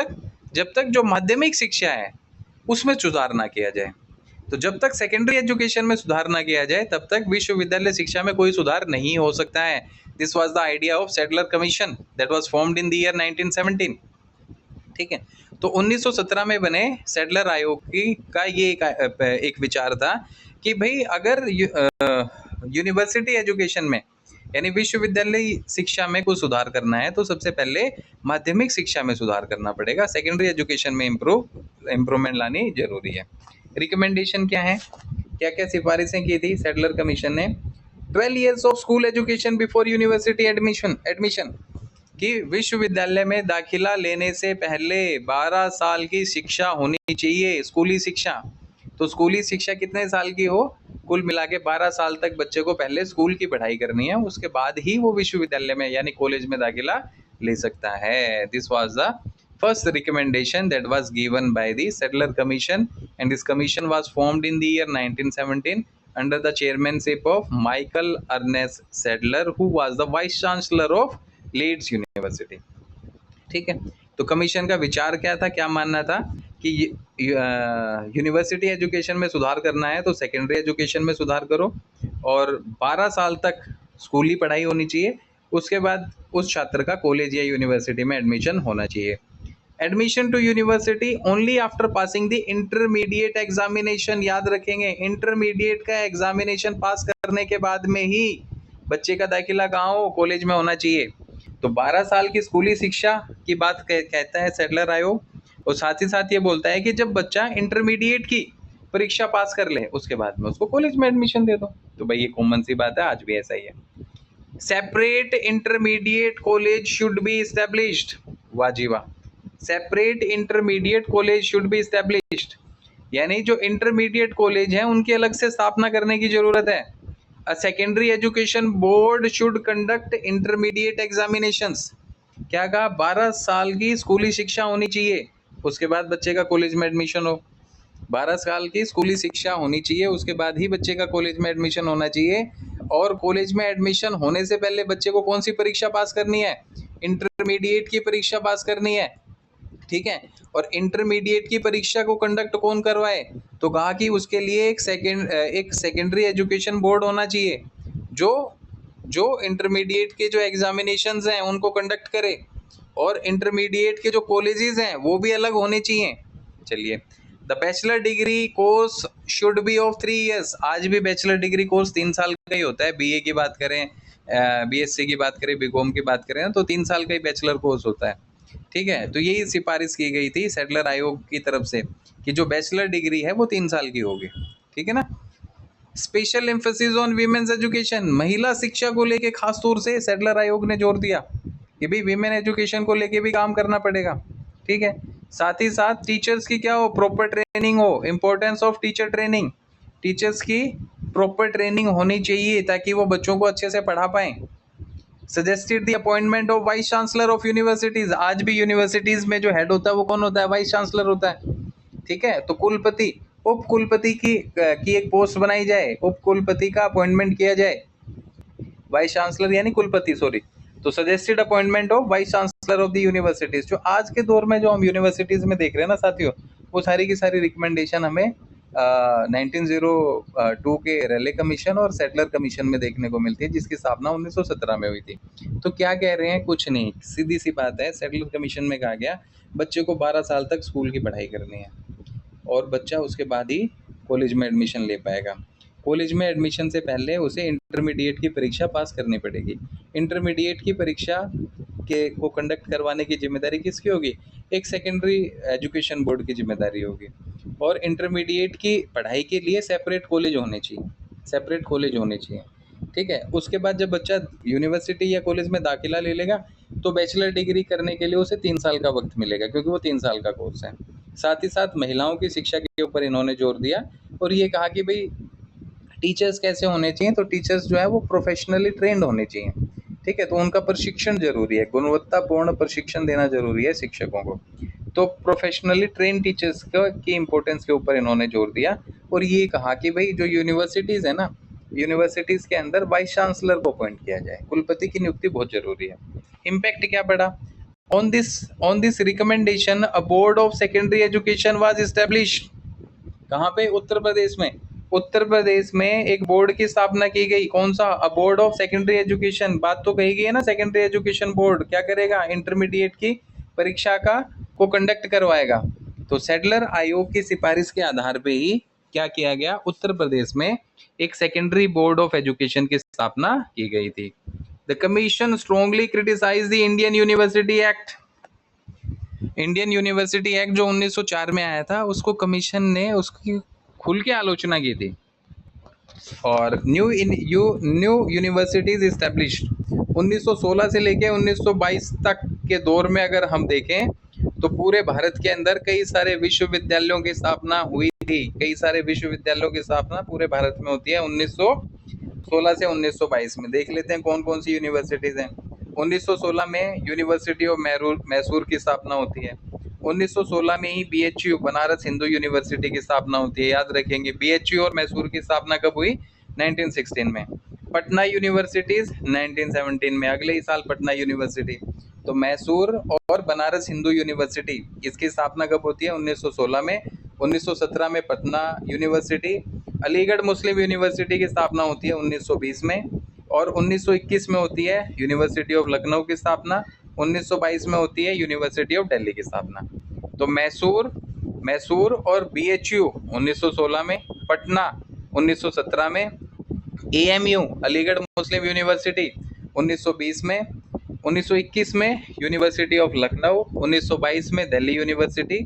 तक जो माध्यमिक शिक्षा है उसमें सुधार ना किया जाए। तो जब तक सेकेंडरी एजुकेशन में सुधार ना किया जाए तब तक विश्वविद्यालय शिक्षा में कोई सुधार नहीं हो सकता है। This was the idea of Sadler commission that was formed in the year 1917। ठीक है। तो 1917 में बने सैडलर आयोग की का ये एक विचार था कि भाई अगर यूनिवर्सिटी एजुकेशन में यानी विश्वविद्यालय शिक्षा में कुछ सुधार करना है तो सबसे पहले माध्यमिक शिक्षा में सुधार करना पड़ेगा, सेकेंडरी एजुकेशन में इम्प्रूवमेंट लानी जरूरी है। रिकमेंडेशन क्या है, क्या क्या सिफारिशें की थी सैडलर कमीशन ने? 12 years of school education before university admission कि विश्वविद्यालय में दाखिला लेने से पहले 12 साल की शिक्षा होनी चाहिए, स्कूली शिक्षा। तो स्कूली शिक्षा कितने साल की हो? कुल मिला के 12 साल तक बच्चे को पहले स्कूल की पढ़ाई करनी है, उसके बाद ही वो विश्वविद्यालय में यानी कॉलेज में दाखिला ले सकता है। This was the first recommendation that was given by the Sadler Commission, and this commission was formed in the year 1917 under the chairmanship of Michael Ernest Sadler, who was the vice chancellor of Leeds University। ठीक है। तो commission का विचार क्या था, क्या मानना था कि यूनिवर्सिटी एजुकेशन में सुधार करना है तो सेकेंडरी एजुकेशन में सुधार करो और 12 साल तक स्कूली पढ़ाई होनी चाहिए, उसके बाद उस छात्र का कॉलेज या यूनिवर्सिटी में एडमिशन होना चाहिए। Admission to university only after passing the intermediate examination. याद रखेंगे, इंटरमीडिएट का एग्जामिनेशन पास करने के बाद में ही बच्चे का दाखिला कहाँ हो, कॉलेज में होना चाहिए। तो 12 साल की स्कूली शिक्षा की बात कहता है सैडलर आयोग, और साथ ही साथ ये बोलता है कि जब बच्चा इंटरमीडिएट की परीक्षा पास कर ले उसके बाद में उसको कॉलेज में एडमिशन दे दो। तो भाई ये कॉमन सी बात है, आज भी ऐसा ही है। Separate intermediate college should be established. वाह जी वाह। Separate intermediate college should be established, यानी जो इंटरमीडिएट कॉलेज हैं उनकी अलग से स्थापना करने की जरूरत है। A secondary education board should conduct intermediate examinations. क्या कहा? 12 साल की स्कूली शिक्षा होनी चाहिए, उसके बाद बच्चे का कॉलेज में एडमिशन हो। 12 साल की स्कूली शिक्षा होनी चाहिए, उसके बाद ही बच्चे का कॉलेज में एडमिशन होना चाहिए। और कॉलेज में एडमिशन होने से पहले बच्चे को कौन सी परीक्षा पास करनी है? इंटरमीडिएट की परीक्षा पास करनी है। ठीक है। और इंटरमीडिएट की परीक्षा को कंडक्ट कौन करवाए? तो कहा कि उसके लिए एक सेकेंडरी एजुकेशन बोर्ड होना चाहिए जो इंटरमीडिएट के जो एग्जामिनेशंस हैं उनको कंडक्ट करे, और इंटरमीडिएट के जो कॉलेजेस हैं वो भी अलग होने चाहिए। चलिए, the bachelor degree course should be of 3 years। आज भी बैचलर डिग्री कोर्स 3 साल का ही होता है। बीए की बात करें, बीएससी की बात करें, बीकॉम की बात करें तो 3 साल का ही बैचलर कोर्स होता है। ठीक है। तो यही सिफारिश की गई थी सैडलर आयोग की तरफ से कि जो बैचलर डिग्री है वो 3 साल की होगी। ठीक है ना। Special emphasis on women's education. महिला शिक्षा को लेके खास तौर से सैडलर आयोग ने जोर दिया कि भाई वीमेन एजुकेशन को लेके भी काम करना पड़ेगा। ठीक है। साथ ही साथ टीचर्स की क्या हो, प्रॉपर ट्रेनिंग हो। Importance of teacher training. Teachers की प्रॉपर ट्रेनिंग होनी चाहिए ताकि वो बच्चों को अच्छे से पढ़ा पाएं। Suggested the appointment of vice chancellor of universities. आज भी यूनिवर्सिटीज में जो हेड होता है वो कौन होता है? वाइस चांसलर होता है। ठीक है। तो कुलपति, उप कुलपति की एक पोस्ट बनाई जाए, उप कुलपति का अपॉइंटमेंट किया जाए। वाइस चांसलर यानी कुलपति, सॉरी। तो suggested appointment of vice chancellor of the universities. जो आज के दौर में जो हम यूनिवर्सिटीज में देख रहे हैं ना साथियों, वो सारी की सारी रिकमेंडेशन हमें 1902 के रेले कमीशन और सैडलर कमीशन में देखने को मिलती है, जिसकी स्थापना 1917 में हुई थी। तो क्या कह रहे हैं? कुछ नहीं, सीधी सी बात है। सैडलर कमीशन में कहा गया बच्चे को 12 साल तक स्कूल की पढ़ाई करनी है और बच्चा उसके बाद ही कॉलेज में एडमिशन ले पाएगा। कॉलेज में एडमिशन से पहले उसे इंटरमीडिएट की परीक्षा पास करनी पड़ेगी। इंटरमीडिएट की परीक्षा को कंडक्ट करवाने की जिम्मेदारी किसकी होगी? एक सेकेंडरी एजुकेशन बोर्ड की जिम्मेदारी होगी। और इंटरमीडिएट की पढ़ाई के लिए सेपरेट कॉलेज होने चाहिए, सेपरेट कॉलेज होने चाहिए। ठीक है। उसके बाद जब बच्चा यूनिवर्सिटी या कॉलेज में दाखिला ले लेगा तो बैचलर डिग्री करने के लिए उसे 3 साल का वक्त मिलेगा, क्योंकि वो 3 साल का कोर्स है। साथ ही साथ महिलाओं की शिक्षा के ऊपर इन्होंने जोर दिया और ये कहा कि भाई टीचर्स कैसे होने चाहिए, तो टीचर्स जो है वो प्रोफेशनली ट्रेंड होने चाहिए। ठीक है, तो उनका प्रशिक्षण जरूरी है, गुणवत्तापूर्ण प्रशिक्षण देना जरूरी है शिक्षकों को। तो प्रोफेशनली ट्रेन टीचर्स की इम्पोर्टेंस के ऊपर इन्होंने जोर दिया और ये कहा कि भाई जो यूनिवर्सिटीज़ है ना, यूनिवर्सिटीज़ के अंदर वाइस चांसलर को अपॉइंट किया जाए, कुलपति की नियुक्ति बहुत जरूरी है। इम्पैक्ट क्या पड़ा? On this recommendation a board of secondary education was established. कहाँ पे? उत्तर प्रदेश में। उत्तर प्रदेश में एक बोर्ड की स्थापना की गई। कौन सा? अ बोर्ड ऑफ सेकेंडरी एजुकेशन। बात तो कही गई है ना, सेकेंडरी एजुकेशन बोर्ड क्या करेगा? इंटरमीडिएट की परीक्षा को कंडक्ट करवाएगा। तो सैडलर आयोग की सिफारिश के आधार पे ही क्या किया गया? उत्तर प्रदेश में एक सेकेंडरी बोर्ड ऑफ एजुकेशन की स्थापना की गई थी। The commission strongly criticize the Indian university act. Indian university act जो 1904 में आया था, उसको कमीशन ने उसकी खुल के आलोचना की थी। और न्यू यूनिवर्सिटीज इस्टेब्लिश्ड 1916 से लेके 1922 तक के दौर में अगर हम देखें तो पूरे भारत के अंदर कई सारे विश्वविद्यालयों की स्थापना हुई थी। कई सारे विश्वविद्यालयों की स्थापना पूरे भारत में होती है 1916 से 1922 में। देख लेते हैं कौन कौन सी यूनिवर्सिटीज हैं। 1916 में यूनिवर्सिटी ऑफ मैसूर की स्थापना होती है। 1916 में ही बीएचयू बनारस हिंदू यूनिवर्सिटी की स्थापना होती है। याद रखेंगे, बीएचयू और मैसूर की स्थापना कब हुई? 1916 में। पटना यूनिवर्सिटीज 1917 में, अगले ही साल पटना यूनिवर्सिटी। तो मैसूर और बनारस हिंदू यूनिवर्सिटी, इसकी स्थापना कब होती है? 1916 में। 1917 में पटना यूनिवर्सिटी। अलीगढ़ मुस्लिम यूनिवर्सिटी की स्थापना होती है 1920 में। और 1921 में होती है यूनिवर्सिटी ऑफ लखनऊ की स्थापना। 1922 में होती है यूनिवर्सिटी ऑफ दिल्ली की स्थापना। तो मैसूर और बीएचयू 1916 में, पटना 1917 में, एएमयू अलीगढ़ मुस्लिम यूनिवर्सिटी 1920 में, 1921 में यूनिवर्सिटी ऑफ लखनऊ, 1922 में दिल्ली यूनिवर्सिटी।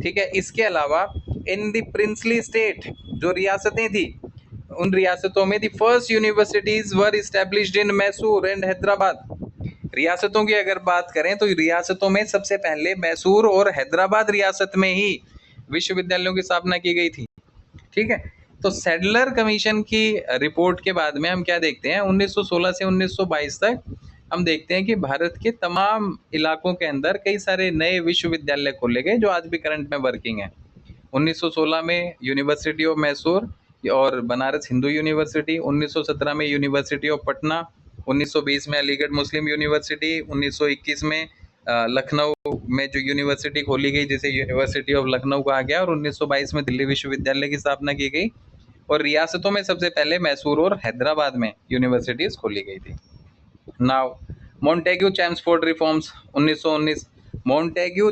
ठीक है, इसके अलावा इन द प्रिंसली स्टेट, जो रियासतें थी, उन रियासतों में the first universities were established in Mysore and Hyderabad. रियासतों की अगर बात करें तो रियासतों में सबसे पहले मैसूर और हैदराबाद रियासत में ही विश्वविद्यालयों की स्थापना की गई थी। ठीक है, तो सैडलर कमीशन की रिपोर्ट के बाद में हम क्या देखते हैं? 1916 से 1922 तक हम देखते हैं कि भारत के तमाम इलाकों के अंदर कई सारे नए विश्वविद्यालय खोले गए जो आज भी करंट में वर्किंग है। 1916 में यूनिवर्सिटी ऑफ मैसूर और बनारस हिंदू यूनिवर्सिटी, 1917 में यूनिवर्सिटी ऑफ पटना, 1920 में अलीगढ़ मुस्लिम यूनिवर्सिटी, 1921 में लखनऊ में जो यूनिवर्सिटी खोली गई जिसे यूनिवर्सिटी ऑफ लखनऊ कहा गया, और 1922 में दिल्ली विश्वविद्यालय की स्थापना की गई। और रियासतों में सबसे पहले मैसूर और हैदराबाद में यूनिवर्सिटीज खोली गई थी। Now Montagu Chelmsford reforms 1919। Montagu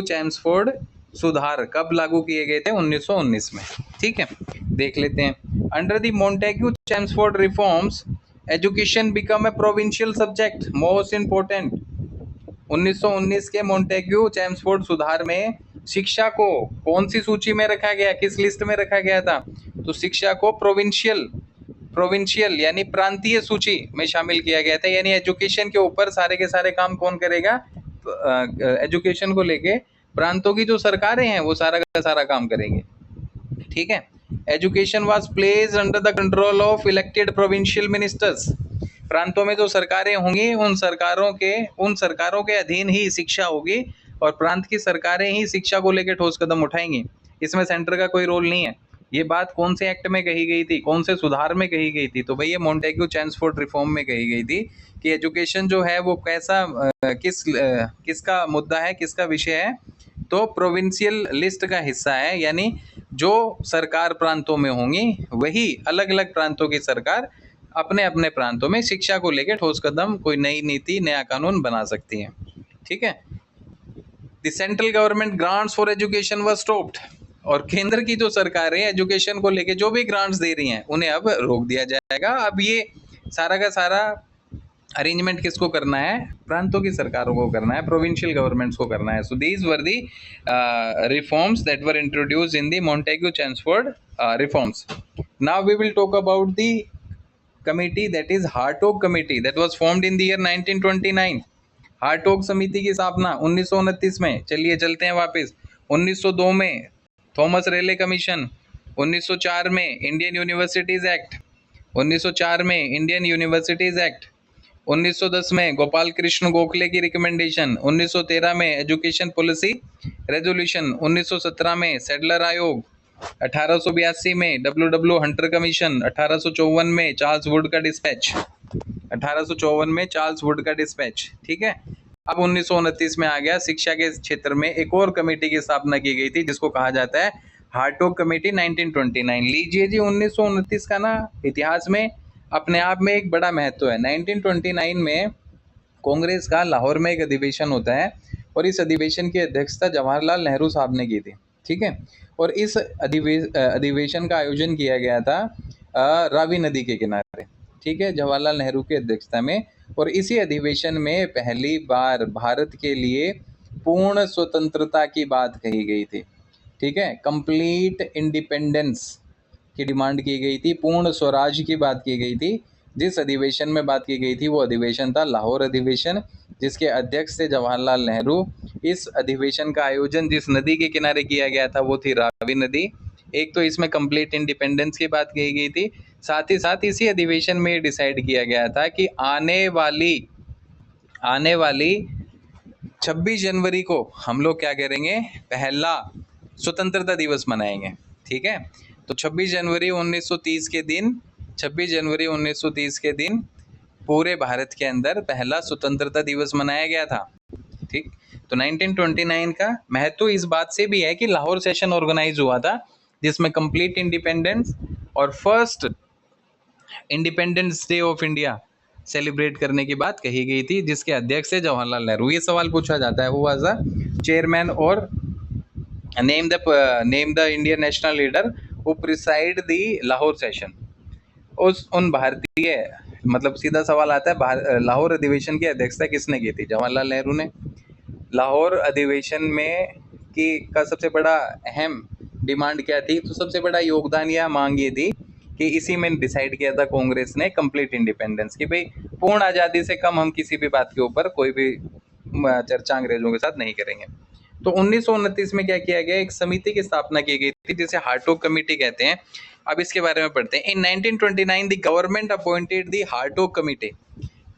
Chelmsford सुधार कब लागू किए गए थे? 1919 में। ठीक है, देख लेते हैं। Under the Montagu Chelmsford reforms education become a provincial subject most important. 1919 के मॉन्टेग्यू चैम्सफोर्ड सुधार में शिक्षा को कौन सी सूची में रखा गया? किस लिस्ट में रखा गया था? तो शिक्षा को प्रोविंशियल यानी प्रांतीय सूची में शामिल किया गया था। यानी एजुकेशन के ऊपर सारे के सारे काम कौन करेगा? एजुकेशन को लेके प्रांतों की जो सरकारें हैं वो सारा का सारा काम करेंगे। ठीक है, education was placed under the control of elected provincial ministers. प्रांतों में जो सरकारें होंगी उन सरकारों के अधीन ही शिक्षा होगी और प्रांत की सरकारें ही शिक्षा को लेकर ठोस कदम उठाएंगी। इसमें सेंटर का कोई रोल नहीं है। ये बात कौन से एक्ट में कही गई थी? कौन से सुधार में कही गई थी? तो भाई ये मॉन्टेग्यू चैम्सफोर्ड रिफॉर्म में कही गई थी कि एजुकेशन जो है वो कैसा किसका मुद्दा है, किसका विषय है? तो प्रोविंशियल लिस्ट का हिस्सा है। यानी जो सरकार प्रांतों में होंगी वही अलग अलग प्रांतों की सरकार अपने अपने प्रांतों में शिक्षा को लेकर ठोस कदम, कोई नई नीति, नया कानून बना सकती है। ठीक है, the central government grants for education were stopped. और केंद्र की जो सरकारें एजुकेशन को लेके जो भी ग्रांट्स दे रही हैं उन्हें अब रोक दिया जाएगा। अब ये सारा का सारा अरेंजमेंट किसको करना है? प्रांतों की सरकारों को करना है, प्रोविंशियल गवर्नमेंट्स को करना है। So these were the reforms that were introduced in the Montagu Chelmsford reforms. Now we will talk about the committee, that is Hartog committee, that was formed in the year 1929. Hartog समिति की स्थापना 1929 में। चलिए चलते हैं वापस। 1902 में Thomas रेले commission, 1904 में इंडियन यूनिवर्सिटीज एक्ट, 1904 में इंडियन यूनिवर्सिटीज एक्ट, 1910 में गोपाल कृष्ण गोखले की रिकमेंडेशन, 1913 में एजुकेशन पॉलिसी रेजोल्यूशन, 1917 में सैडलर आयोग, 1882 में डब्ल्यू हंटर कमीशन, 1854 में चार्ल्स वुड का डिस्पैच, 1854 में चार्ल्स वुड का डिस्पैच। ठीक है। अब 1929 में आ गया, शिक्षा के क्षेत्र में एक और कमेटी की स्थापना की गई थी जिसको कहा जाता है हार्टोग कमेटी 1929। लीजिए जी, 1929 का ना इतिहास में अपने आप में एक बड़ा महत्व है। 1929 में कांग्रेस का लाहौर में एक अधिवेशन होता है और इस अधिवेशन की अध्यक्षता जवाहरलाल नेहरू साहब ने की थी। ठीक है। और इस अधिवेशन का आयोजन किया गया था रावी नदी के किनारे। ठीक है, जवाहरलाल नेहरू की अध्यक्षता में। और इसी अधिवेशन में पहली बार भारत के लिए पूर्ण स्वतंत्रता की बात कही गई थी। ठीक है, कंप्लीट इंडिपेंडेंस की डिमांड की गई थी, पूर्ण स्वराज की बात की गई थी। जिस अधिवेशन में बात की गई थी वो अधिवेशन था लाहौर अधिवेशन, जिसके अध्यक्ष थे जवाहरलाल नेहरू। इस अधिवेशन का आयोजन जिस नदी के किनारे किया गया था वो थी रावी नदी। एक तो इसमें कंप्लीट इंडिपेंडेंस की बात कही गई थी, साथ ही साथ इसी अधिवेशन में डिसाइड किया गया था कि आने वाली 26 जनवरी को हम लोग क्या करेंगे, पहला स्वतंत्रता दिवस मनाएंगे। ठीक है, तो 26 जनवरी 1930 के दिन, 26 जनवरी 1930 के दिन पूरे भारत के अंदर पहला स्वतंत्रता दिवस मनाया गया था। ठीक, तो 1929 का महत्व इस बात से भी है कि लाहौर सेशन ऑर्गेनाइज हुआ था जिसमें कंप्लीट इंडिपेंडेंस और first independence day of India celebrate करने की बात कही गई थी, जिसके अध्यक्ष थे जवाहरलाल नेहरू। ये सवाल पूछा जाता है, वो वाज द चेयरमैन और name the Indian national leader who preside the Lahore session. उन भारतीय, मतलब सीधा सवाल आता है, लाहौर अधिवेशन की अध्यक्षता किसने की थी? जवाहरलाल नेहरू ने। लाहौर अधिवेशन में का सबसे बड़ा अहम डिमांड क्या थी? तो सबसे बड़ा योगदान या मांग ये थी कि इसी में डिसाइड किया था कांग्रेस ने कंप्लीट इंडिपेंडेंस की, भाई पूर्ण आज़ादी से कम हम किसी भी बात के ऊपर कोई भी चर्चा अंग्रेजों के साथ नहीं करेंगे। तो 1929 में क्या किया गया, एक समिति की स्थापना की गई थी जिसे हार्टोग कमेटी कहते हैं। अब इसके बारे में पढ़ते हैं। इन 1929 the government appointed the Hartog committee.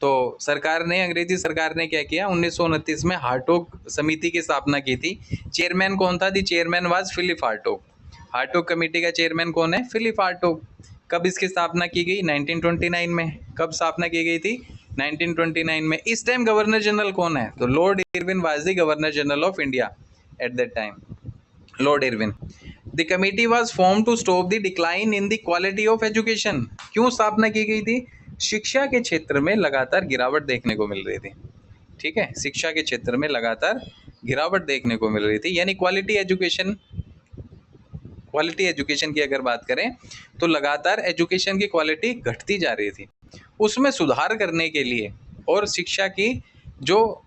तो सरकार ने, अंग्रेजी सरकार ने क्या किया, 1929 में हार्टोग समिति की स्थापना की थी। चेयरमैन कौन था? The chairman was Philip Hartog. Hartog committee का चेयरमैन कौन है? Philip Hartog. कब इसकी स्थापना की गई? 1929 में। कब स्थापना की गई थी? 1929 में। इस टाइम गवर्नर जनरल कौन है? तो Lord Irwin was the governor general of India at that time, Lord Irwin. The committee was form to stop the decline in the quality of education. क्यों स्थापना की गई थी? शिक्षा के क्षेत्र में लगातार गिरावट देखने को मिल रही थी। ठीक है, शिक्षा के क्षेत्र में लगातार गिरावट देखने को मिल रही थी, यानी क्वालिटी एजुकेशन की अगर बात करें तो लगातार एजुकेशन की क्वालिटी घटती जा रही थी। उसमें सुधार करने के लिए और शिक्षा की जो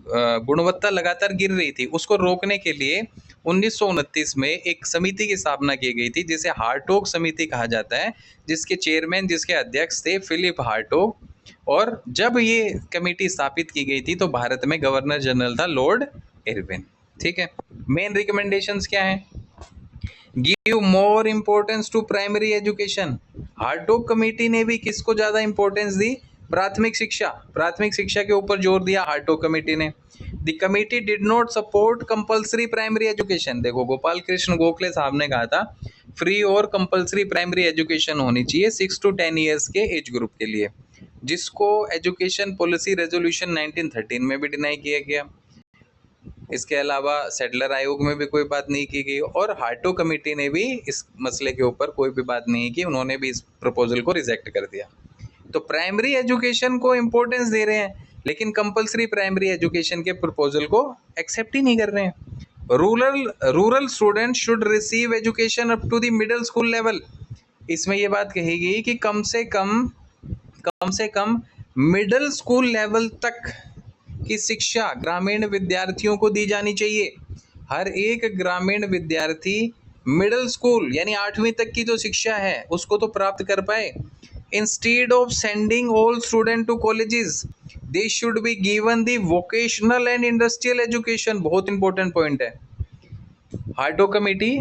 गुणवत्ता लगातार गिर रही थी उसको रोकने के लिए 1929 में एक समिति की स्थापना की गई थी जिसे हार्टोग समिति कहा जाता है, जिसके चेयरमैन, जिसके अध्यक्ष थे फिलिप हार्टोग। और जब ये कमेटी स्थापित की गई थी तो भारत में गवर्नर जनरल था लॉर्ड इरविन। ठीक है, मेन रिकमेंडेशंस क्या है? Give more importance to primary education. Hartog committee ने भी किसको ज्यादा इंपॉर्टेंस दी? प्राथमिक शिक्षा। प्राथमिक शिक्षा के ऊपर जोर दिया हार्टोग कमेटी ने। The committee did not support compulsory primary education. देखो, गोपाल कृष्ण गोखले साहब ने कहा था फ्री और कंपल्सरी प्राइमरी एजुकेशन होनी चाहिए 6 to 10 ईयर्स के एज ग्रुप के लिए, जिसको एजुकेशन पॉलिसी रेजोल्यूशन 1913 में भी डिनाई किया गया। इसके अलावा सैडलर आयोग में भी कोई बात नहीं की गई और हार्टोग कमेटी ने भी इस मसले के ऊपर कोई भी बात नहीं की, उन्होंने भी इस प्रपोजल को रिजेक्ट कर दिया। तो प्राइमरी एजुकेशन को इम्पोर्टेंस दे रहे हैं लेकिन कंपलसरी प्राइमरी एजुकेशन के प्रपोजल को एक्सेप्ट ही नहीं कर रहे हैं। Rural student should receive education up to the middle school level. इसमें यह बात कही गई कि कम से कम मिडिल स्कूल लेवल तक की शिक्षा ग्रामीण विद्यार्थियों को दी जानी चाहिए। हर एक ग्रामीण विद्यार्थी मिडिल स्कूल यानी 8वीं तक की जो शिक्षा है उसको तो प्राप्त कर पाए। Instead of sending all student to colleges, they should be given the vocational and industrial education. बहुत इंपॉर्टेंट पॉइंट है। Hartog committee,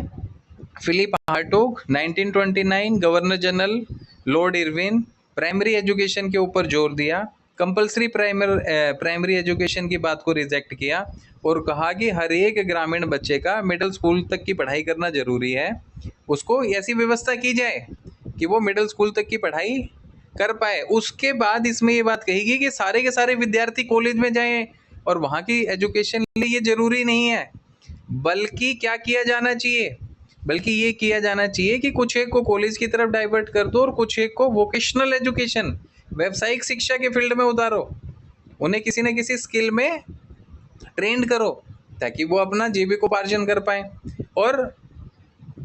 Philip Hartog, 1929, governor general Lord Irwin, primary education के ऊपर जोर दिया, कंपलसरी प्राइमरी एजुकेशन की बात को reject किया और कहा कि हर एक ग्रामीण बच्चे का मिडिल स्कूल तक की पढ़ाई करना जरूरी है। उसको ऐसी व्यवस्था की जाए कि वो मिडिल स्कूल तक की पढ़ाई कर पाए। उसके बाद इसमें ये बात कही कि सारे के सारे विद्यार्थी कॉलेज में जाएं और वहाँ की एजुकेशन लिए ये जरूरी नहीं है, बल्कि क्या किया जाना चाहिए, बल्कि ये किया जाना चाहिए कि कुछ एक को कॉलेज की तरफ डाइवर्ट कर दो और कुछ एक को वोकेशनल एजुकेशन, व्यावसायिक शिक्षा के फील्ड में उतारो, उन्हें किसी न किसी स्किल में ट्रेंड करो ताकि वो अपना जीविकोपार्जन कर पाए। और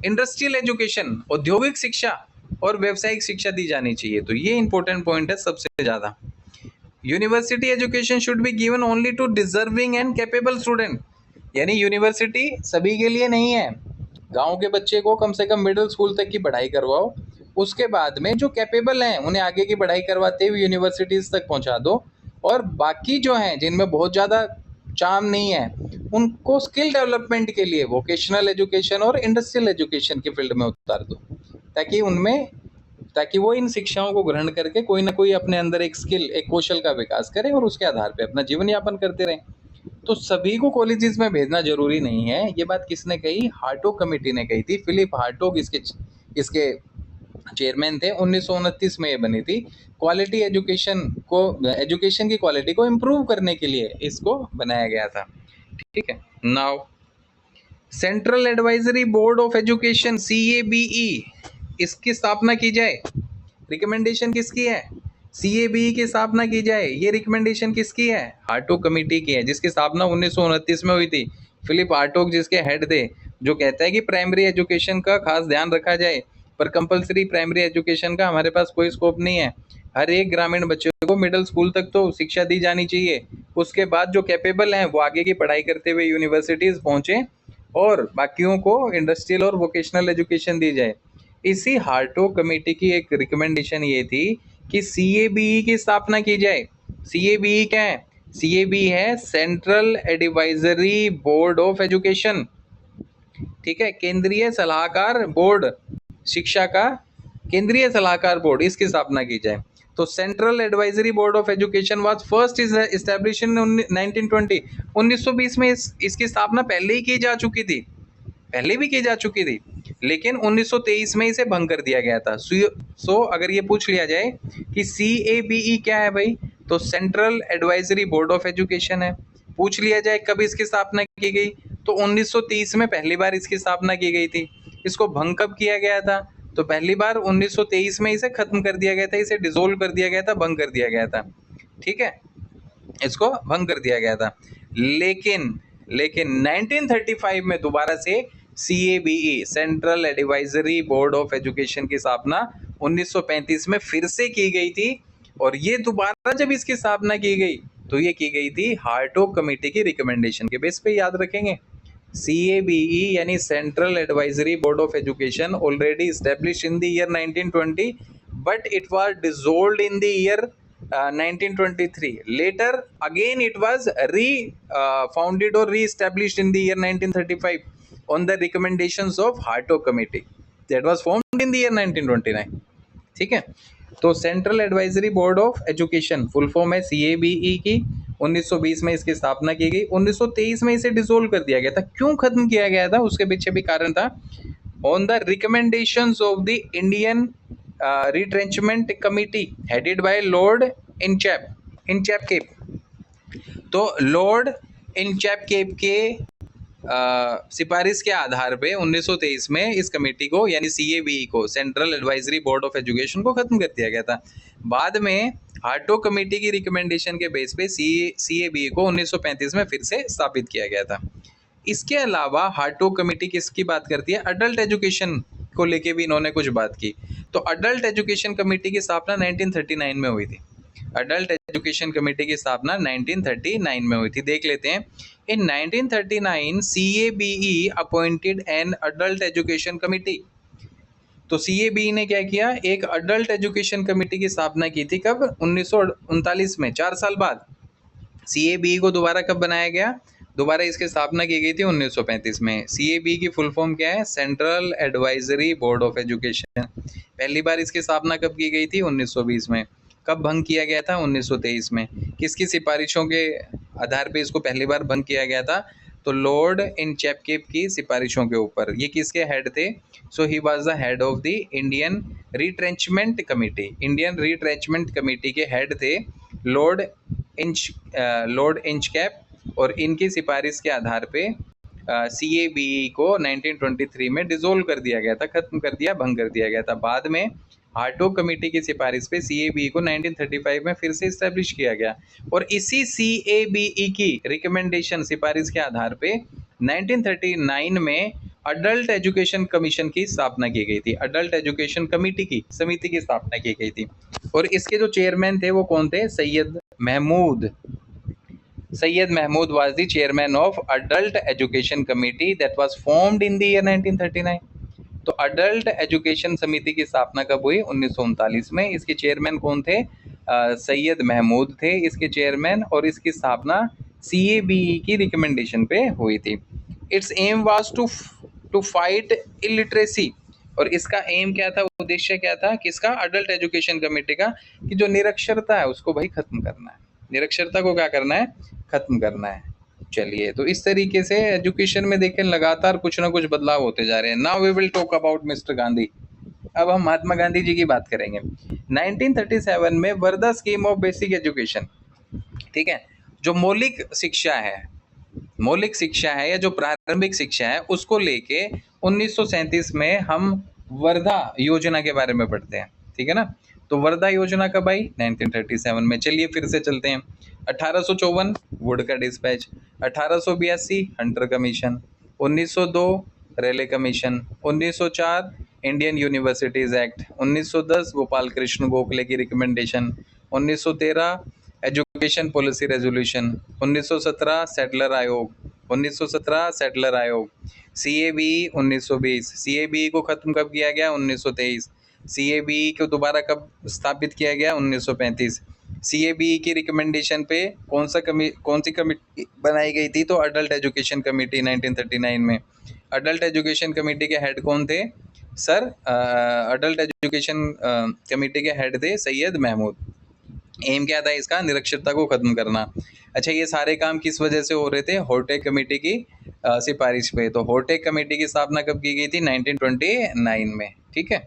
इंडस्ट्रियल एजुकेशन, औद्योगिक शिक्षा और व्यावसायिक शिक्षा दी जानी चाहिए। तो ये इंपॉर्टेंट पॉइंट है सबसे ज़्यादा। University education should be given only to deserving and capable student, यानी यूनिवर्सिटी सभी के लिए नहीं है। गांव के बच्चे को कम से कम मिडिल स्कूल तक की पढ़ाई करवाओ, उसके बाद में जो कैपेबल हैं उन्हें आगे की पढ़ाई करवाते हुए यूनिवर्सिटीज़ तक पहुंचा दो, और बाकी जो हैं जिनमें बहुत ज़्यादा चार्म नहीं है उनको स्किल डेवलपमेंट के लिए वोकेशनल एजुकेशन और इंडस्ट्रियल एजुकेशन के फील्ड में उतार दो, ताकि वो इन शिक्षाओं को ग्रहण करके कोई ना कोई अपने अंदर एक स्किल, एक कौशल का विकास करें और उसके आधार पे अपना जीवन यापन करते रहें। तो सभी को कॉलेजेस में भेजना जरूरी नहीं है। ये बात किसने कही? हार्टोग कमेटी ने कही थी। फिलिप हार्टोग इसके चेयरमैन थे। 1929 में ये बनी थी। क्वालिटी एजुकेशन की क्वालिटी को इम्प्रूव करने के लिए इसको बनाया गया था। ठीक है। Now central advisory board of education CABE, इसकी स्थापना की जाए। रिकमेंडेशन किसकी है? CABE की स्थापना की जाए। ये रिकमेंडेशन किसकी है? हार्टोग कमेटी की है, जिसकी स्थापना 1929 में हुई थी। फिलिप हार्टोग जिसके हेड थे, जो कहता है कि प्राइमरी एजुकेशन का खास ध्यान रखा जाए, पर कंपलसरी प्राइमरी एजुकेशन का हमारे पास कोई स्कोप नहीं है। हर एक ग्रामीण बच्चे को मिडिल स्कूल तक तो शिक्षा दी जानी चाहिए। उसके बाद जो कैपेबल हैं वो आगे की पढ़ाई करते हुए यूनिवर्सिटीज़ पहुँचे और बाकियों को इंडस्ट्रियल और वोकेशनल एजुकेशन दी जाए। इसी हार्टोग कमेटी की एक रिकमेंडेशन ये थी कि CABE की स्थापना की जाए। CABE क्या है? CABE है central advisory board of education. ठीक है, केंद्रीय सलाहकार बोर्ड, शिक्षा का केंद्रीय सलाहकार बोर्ड, इसकी स्थापना की जाए। तो central advisory board of education was first is establish in 1920। 1920 में इसकी स्थापना पहले ही की जा चुकी थी, पहले भी की जा चुकी थी, लेकिन 1923 में इसे भंग कर दिया गया था। सो अगर ये पूछ लिया जाए कि CABE क्या है भाई, तो central advisory board of education है। पूछ लिया जाए कब इसकी स्थापना की गई, तो 1930 में पहली बार इसकी स्थापना की गई थी। इसको भंग कब किया गया था? तो पहली बार 1923 में इसे खत्म कर दिया गया था, इसे डिसोल्व कर दिया गया था, भंग कर दिया गया था। ठीक है, इसको भंग कर दिया गया था। लेकिन 1935 में दोबारा से CABE, central advisory board of education की स्थापना 1935 में फिर से की गई थी। और ये दोबारा जब इसकी स्थापना की गई तो ये की गई थी हार्टोग कमेटी की रिकमेंडेशन के बेस पे, याद रखेंगे। CABE यानी central advisory board of education already established in the year 1920, but it was dissolved in the year 1923. Later again it was founded or re-established in the year 1935 on the recommendations of Hartog committee that was formed in the year 1929. ठीक है, तो central advisory board of education full form है CABE की। 1920 में इसकी स्थापना की गई, 1923 में इसे डिसोल्व कर दिया गया था। क्यों खत्म किया गया था उसके पीछे भी कारण था। On the recommendations of the Indian retrenchment committee headed by Lord Inchcape. तो लॉर्ड इनचैपकेप के सिफारिश के आधार पे 1923 में इस कमेटी को यानी CABE को, central advisory board of education को खत्म कर दिया गया था। बाद में हार्टोग कमेटी की रिकमेंडेशन के बेस पे CABE को 1935 में फिर से स्थापित किया गया था। इसके अलावा हार्टोग कमेटी किसकी बात करती है? अडल्ट एजुकेशन को लेके भी इन्होंने कुछ बात की। तो अडल्ट एजुकेशन कमेटी की स्थापना 1939 में हुई थी। अडल्ट एजुकेशन कमेटी की स्थापना 1939 में हुई थी। देख लेते हैं। In 1939, CABE appointed an adult education committee. तो CABE ने क्या किया, एक अडल्ट एजुकेशन कमेटी की स्थापना की थी। कब? 1939 में, 4 साल बाद। CABE को दोबारा कब बनाया गया? दोबारा इसकी स्थापना की गई थी 1935 में। CABE की फुल फॉर्म क्या है? Central advisory board of education. पहली बार इसकी स्थापना कब की गई थी? 1920 में। कब भंग किया गया था? 1923 में। किसकी सिफारिशों के आधार पे इसको पहली बार भंग किया गया था? तो लॉर्ड इनचैपकेप की सिफारिशों के ऊपर। ये किसके हेड थे? So he was the head of the Indian retrenchment committee. Indian retrenchment committee के हेड थे लॉर्ड इंचकैप, और इनकी सिफारिश के आधार पे CABE को 1923 में डिसोल्व कर दिया गया था, खत्म कर दिया, भंग कर दिया गया था। बाद में हार्टोग कमेटी की सिफारिश पे CABE को 1935 में फिर से इस्टेब्लिश किया गया, और इसी CABE की रिकमेंडेशन, सिफारिश के आधार पे 1939 में अडल्ट एजुकेशन कमीशन की स्थापना की गई थी। अडल्ट एजुकेशन कमेटी की समिति की स्थापना की गई थी, और इसके जो चेयरमैन थे वो कौन थे? Syed Mahmood was the chairman of adult education committee that was formed in the year 1939. तो अडल्ट एजुकेशन समिति की स्थापना कब हुई? 1939 में। इसके चेयरमैन कौन थे? सैयद महमूद थे इसके चेयरमैन, और इसकी स्थापना CABE की रिकमेंडेशन पे हुई थी। Its aim was to fight illiteracy, और इसका एम क्या था, उद्देश्य क्या था किसका? अडल्ट एजुकेशन कमेटी का, कि जो निरक्षरता है उसको भाई खत्म करना है। निरक्षरता को क्या करना है? खत्म करना है। चलिए, तो इस तरीके से एजुकेशन में देखें लगातार कुछ ना कुछ बदलाव होते जा रहे हैं। Now we will talk about Mister Gandhi. अब हम महात्मा गांधी जी की बात करेंगे। 1937 में Wardha scheme of basic education, ठीक है, जो मौलिक शिक्षा है या जो प्रारंभिक शिक्षा है, उसको लेके 1937 में हम वर्धा योजना के बारे में पढ़ते हैं, ठीक है ना। तो वर्धा योजना कब आई? 1937 में। चलिए फिर से चलते हैं। 1854 वुड का dispatch, 1882 Hunter commission, 1902 Raleigh commission, 1904 Indian universities act, 1910 Gopal Krishna Gokhale की recommendation, 1913 education policy resolution, 1917 Sadler आयोग, 1917 सेटलर आयोग, CABE 1920। CABE को खत्म कब किया गया? 1923। CABE को दोबारा कब स्थापित किया गया? 1935। CABE की रिकमेंडेशन पे कौन सी कमेटी बनाई गई थी? तो अडल्ट एजुकेशन कमेटी 1939 में। अडल्ट एजुकेशन कमेटी के हेड कौन थे? सर, अडल्ट एजुकेशन कमेटी के हेड थे सैयद महमूद। एम क्या था इसका? निरक्षरता को खत्म करना। अच्छा, ये सारे काम किस वजह से हो रहे थे? होर्टेक कमेटी की सिफारिश पे। तो होर्टेक कमेटी की स्थापना कब की गई थी? 1929 में, ठीक है।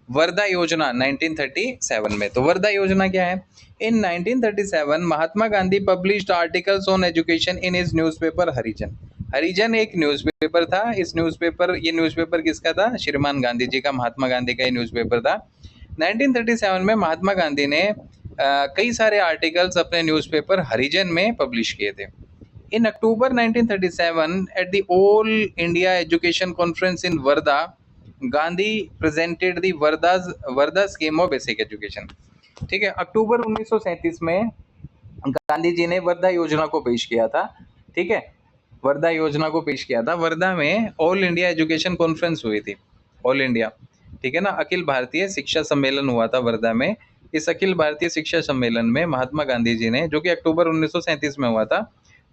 वर्धा योजना 1937 में। तो वर्धा योजना क्या है? In 1937 Mahatma Gandhi published articles on education in his newspaper Harijan. Harijan एक न्यूज़पेपर था। इस न्यूज़पेपर, ये न्यूज़पेपर किसका था? श्रीमान गांधी जी का, महात्मा गांधी का ये न्यूज़पेपर था। 1937 में महात्मा गांधी ने कई सारे आर्टिकल्स अपने न्यूज़पेपर हरिजन में पब्लिश किए थे। इन अक्टूबर 1937 at the all India education conference in Wardha, Gandhi presented the Wardha scheme of basic education, ठीक है। अक्टूबर 1937 में गांधी जी ने वर्धा योजना को पेश किया था, ठीक है। वर्धा योजना को पेश किया था। वर्धा में ऑल इंडिया एजुकेशन कॉन्फ्रेंस हुई थी, ऑल इंडिया, ठीक है ना। अखिल भारतीय शिक्षा सम्मेलन हुआ था वर्धा में। इस अखिल भारतीय शिक्षा सम्मेलन में महात्मा गांधी जी ने, जो कि अक्टूबर 1937 में हुआ था,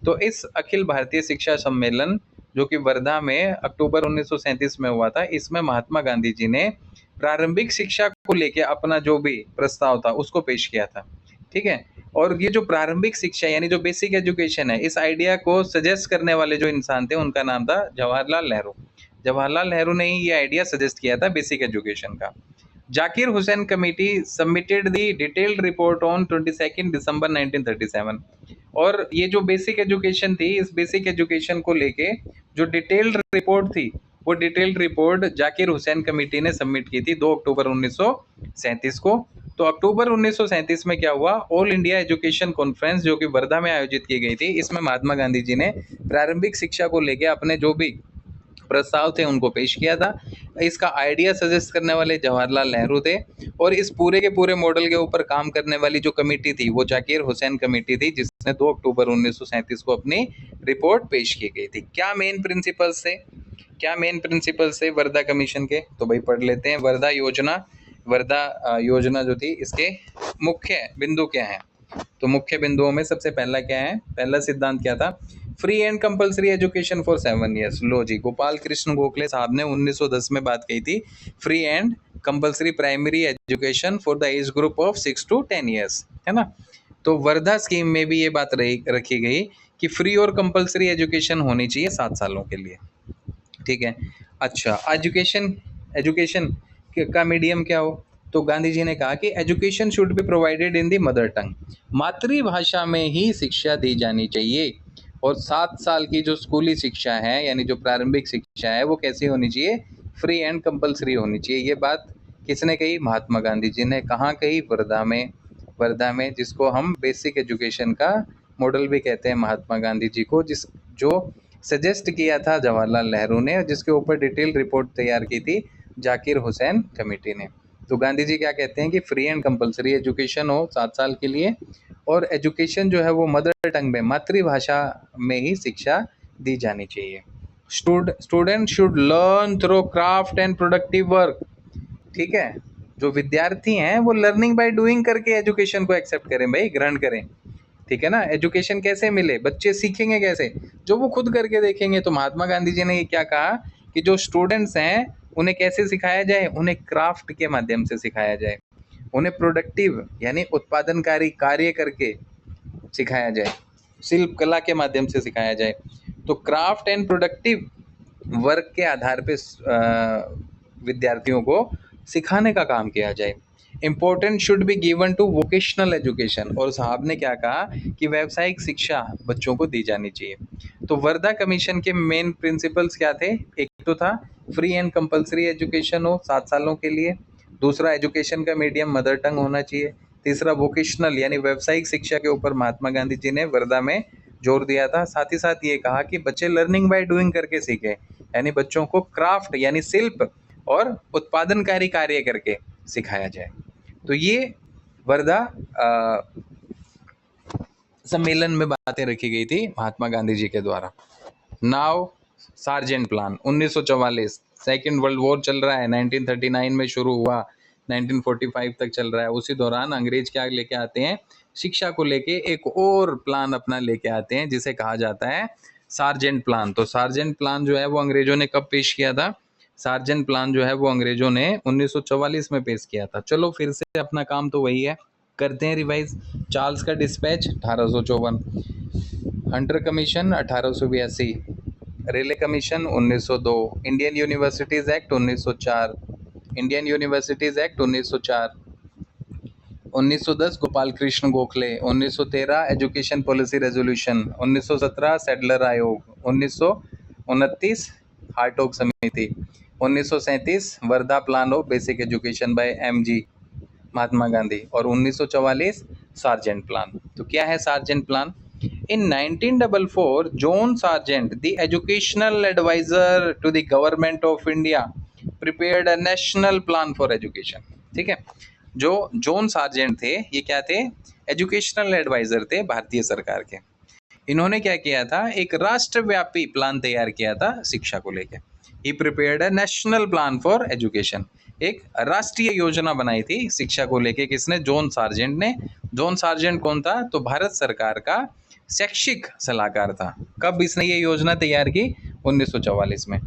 तो इस अखिल भारतीय शिक्षा सम्मेलन जो कि वर्धा में अक्टूबर 1937 में हुआ था, इसमें महात्मा गांधी जी ने प्रारंभिक शिक्षा को लेकर अपना जो भी प्रस्ताव था उसको पेश किया था, ठीक है। और ये जो प्रारंभिक शिक्षा यानी जो बेसिक एजुकेशन है, इस आइडिया को सजेस्ट करने वाले जो इंसान थे उनका नाम था जवाहरलाल नेहरू। जवाहरलाल नेहरू ने ही ये आइडिया सजेस्ट किया था बेसिक एजुकेशन का। Zakir Hussain committee submitted the detailed report on 22 दिसंबर 1937। और ये जो बेसिक एजुकेशन थी, इस बेसिक एजुकेशन को लेके जो डिटेल्ड रिपोर्ट थी, वो detailed report Zakir Hussain committee ने सबमिट की थी 2 अक्टूबर 1937 को। तो अक्टूबर 1937 में क्या हुआ? ऑल इंडिया एजुकेशन कॉन्फ्रेंस जो कि वर्धा में आयोजित की गई थी, इसमें महात्मा गांधी जी ने प्रारंभिक शिक्षा को लेकर अपने जो भी प्रस्ताव थे उनको पेश किया था। इसका आइडिया सजेस्ट करने वाले जवाहरलाल नेहरू थे, और इस पूरे के पूरे मॉडल के ऊपर काम करने वाली जो कमेटी थी वो जाकिर हुसैन कमेटी थी, जिस जिसने 2 अक्टूबर 1937 को अपनी रिपोर्ट पेश की गई थी। क्या मेन प्रिंसिपल्स थे, क्या मेन प्रिंसिपल्स थे वर्धा कमीशन के, तो भाई पढ़ लेते हैं। वर्धा योजना, वर्धा योजना जो थी, इसके मुख्य बिंदु क्या हैं? तो मुख्य बिंदुओं में सबसे पहला क्या है, पहला सिद्धांत क्या था? Free and compulsory education for 7 years. लो जी, गोपाल कृष्ण गोखले साहब ने 1910 में बात कही थी, free and compulsory primary education for the age group of 6 to 10 years, है ना। तो वर्धा स्कीम में भी ये बात रखी गई कि फ्री और कंपलसरी एजुकेशन होनी चाहिए 7 सालों के लिए, ठीक है। अच्छा, एजुकेशन, एजुकेशन का मीडियम क्या हो? तो गांधी जी ने कहा कि education should be provided in the mother tongue, मातृभाषा में ही शिक्षा दी जानी चाहिए। और 7 साल की जो स्कूली शिक्षा है, यानी जो प्रारंभिक शिक्षा है, वो कैसी होनी चाहिए? फ्री एंड कंपलसरी होनी चाहिए। ये बात किसने कही? महात्मा गांधी जी ने। कहाँ कही? वर्धा में। वर्धा में, जिसको हम बेसिक एजुकेशन का मॉडल भी कहते हैं, महात्मा गांधी जी को, जिस जो सजेस्ट किया था जवाहरलाल नेहरू ने, और जिसके ऊपर डिटेल रिपोर्ट तैयार की थी जाकिर हुसैन कमेटी ने। तो गांधी जी क्या कहते हैं कि फ्री एंड कंपलसरी एजुकेशन हो 7 साल के लिए, और एजुकेशन जो है वो मदर टंग में, मातृभाषा में ही शिक्षा दी जानी चाहिए। Student should learn through craft and productive work, ठीक है। जो विद्यार्थी हैं वो लर्निंग बाय डूइंग करके एजुकेशन को एक्सेप्ट करें भाई, ग्रहण करें, ठीक है ना। एजुकेशन कैसे मिले? बच्चे सीखेंगे कैसे? जो वो खुद करके देखेंगे। तो महात्मा गांधी जी ने ये क्या कहा कि जो स्टूडेंट्स हैं उन्हें कैसे सिखाया जाए? उन्हें क्राफ्ट के माध्यम से सिखाया जाए, उन्हें प्रोडक्टिव यानी उत्पादनकारी कार्य करके सिखाया जाए, शिल्प कला के माध्यम से सिखाया जाए। तो क्राफ्ट एंड प्रोडक्टिव वर्क के आधार पे विद्यार्थियों को सिखाने का काम किया जाए। Important should be given to vocational education, और साहब ने क्या कहा कि व्यावसायिक शिक्षा बच्चों को दी जानी चाहिए। तो वर्धा कमीशन के मेन प्रिंसिपल्स क्या थे? एक तो था फ्री एंड कंपलसरी एजुकेशन हो 7 सालों के लिए, दूसरा एजुकेशन का मीडियम मदर टंग होना चाहिए, तीसरा वोकेशनल यानी व्यावसायिक शिक्षा के ऊपर महात्मा गांधी जी ने वर्धा में जोर दिया था। साथ ही साथ ये कहा कि बच्चे लर्निंग बाय डूइंग करके सीखे, यानी बच्चों को क्राफ्ट यानी शिल्प और उत्पादनकारी कार्य करके सिखाया जाए। तो ये वर्धा सम्मेलन में बातें रखी गई थी महात्मा गांधी जी के द्वारा। Now sergeant plan 1944, second world war चल रहा है, 1939 में शुरू हुआ, 1945 तक चल रहा है। उसी दौरान अंग्रेज क्या लेके आते हैं? शिक्षा को लेके एक और प्लान अपना लेके आते हैं, जिसे कहा जाता है सार्जेंट प्लान। तो सार्जेंट प्लान जो है वो अंग्रेजों ने कब पेश किया था? सार्जेंट प्लान जो है वो अंग्रेजों ने 1944 में पेश किया था। चलो फिर से अपना काम तो वही है, करते हैं रिवाइज। चार्ल्स का dispatch 1854, Hunter commission 1882, Raleigh commission 1902, Indian universities act 1904, Indian universities act 1904, 1910 Gopal Krishna Gokhale, 1913 education policy resolution, 1917 Sadler आयोग, 1929 हार्टोग समिति, 1937 Wardha plan of basic education by MG Mahatma Gandhi, और 1944 सार्जेंट प्लान। तो क्या है Sargent plan? In 1944, John Sargent, the educational advisor to the government of India, prepared a national plan for education. ठीक है, जो John sergeant थे, ये क्या थे? एजुकेशनल एडवाइजर थे भारतीय सरकार के। इन्होंने क्या किया था? एक राष्ट्रव्यापी प्लान तैयार किया था शिक्षा को लेकर। He prepared a national plan for education, एक राष्ट्रीय योजना बनाई थी शिक्षा को लेकर। किसने? जॉन सार्जेंट ने। जॉन सार्जेंट कौन था? तो भारत सरकार का शैक्षिक सलाहकार था। कब इसने ये योजना तैयार की? 1944 में।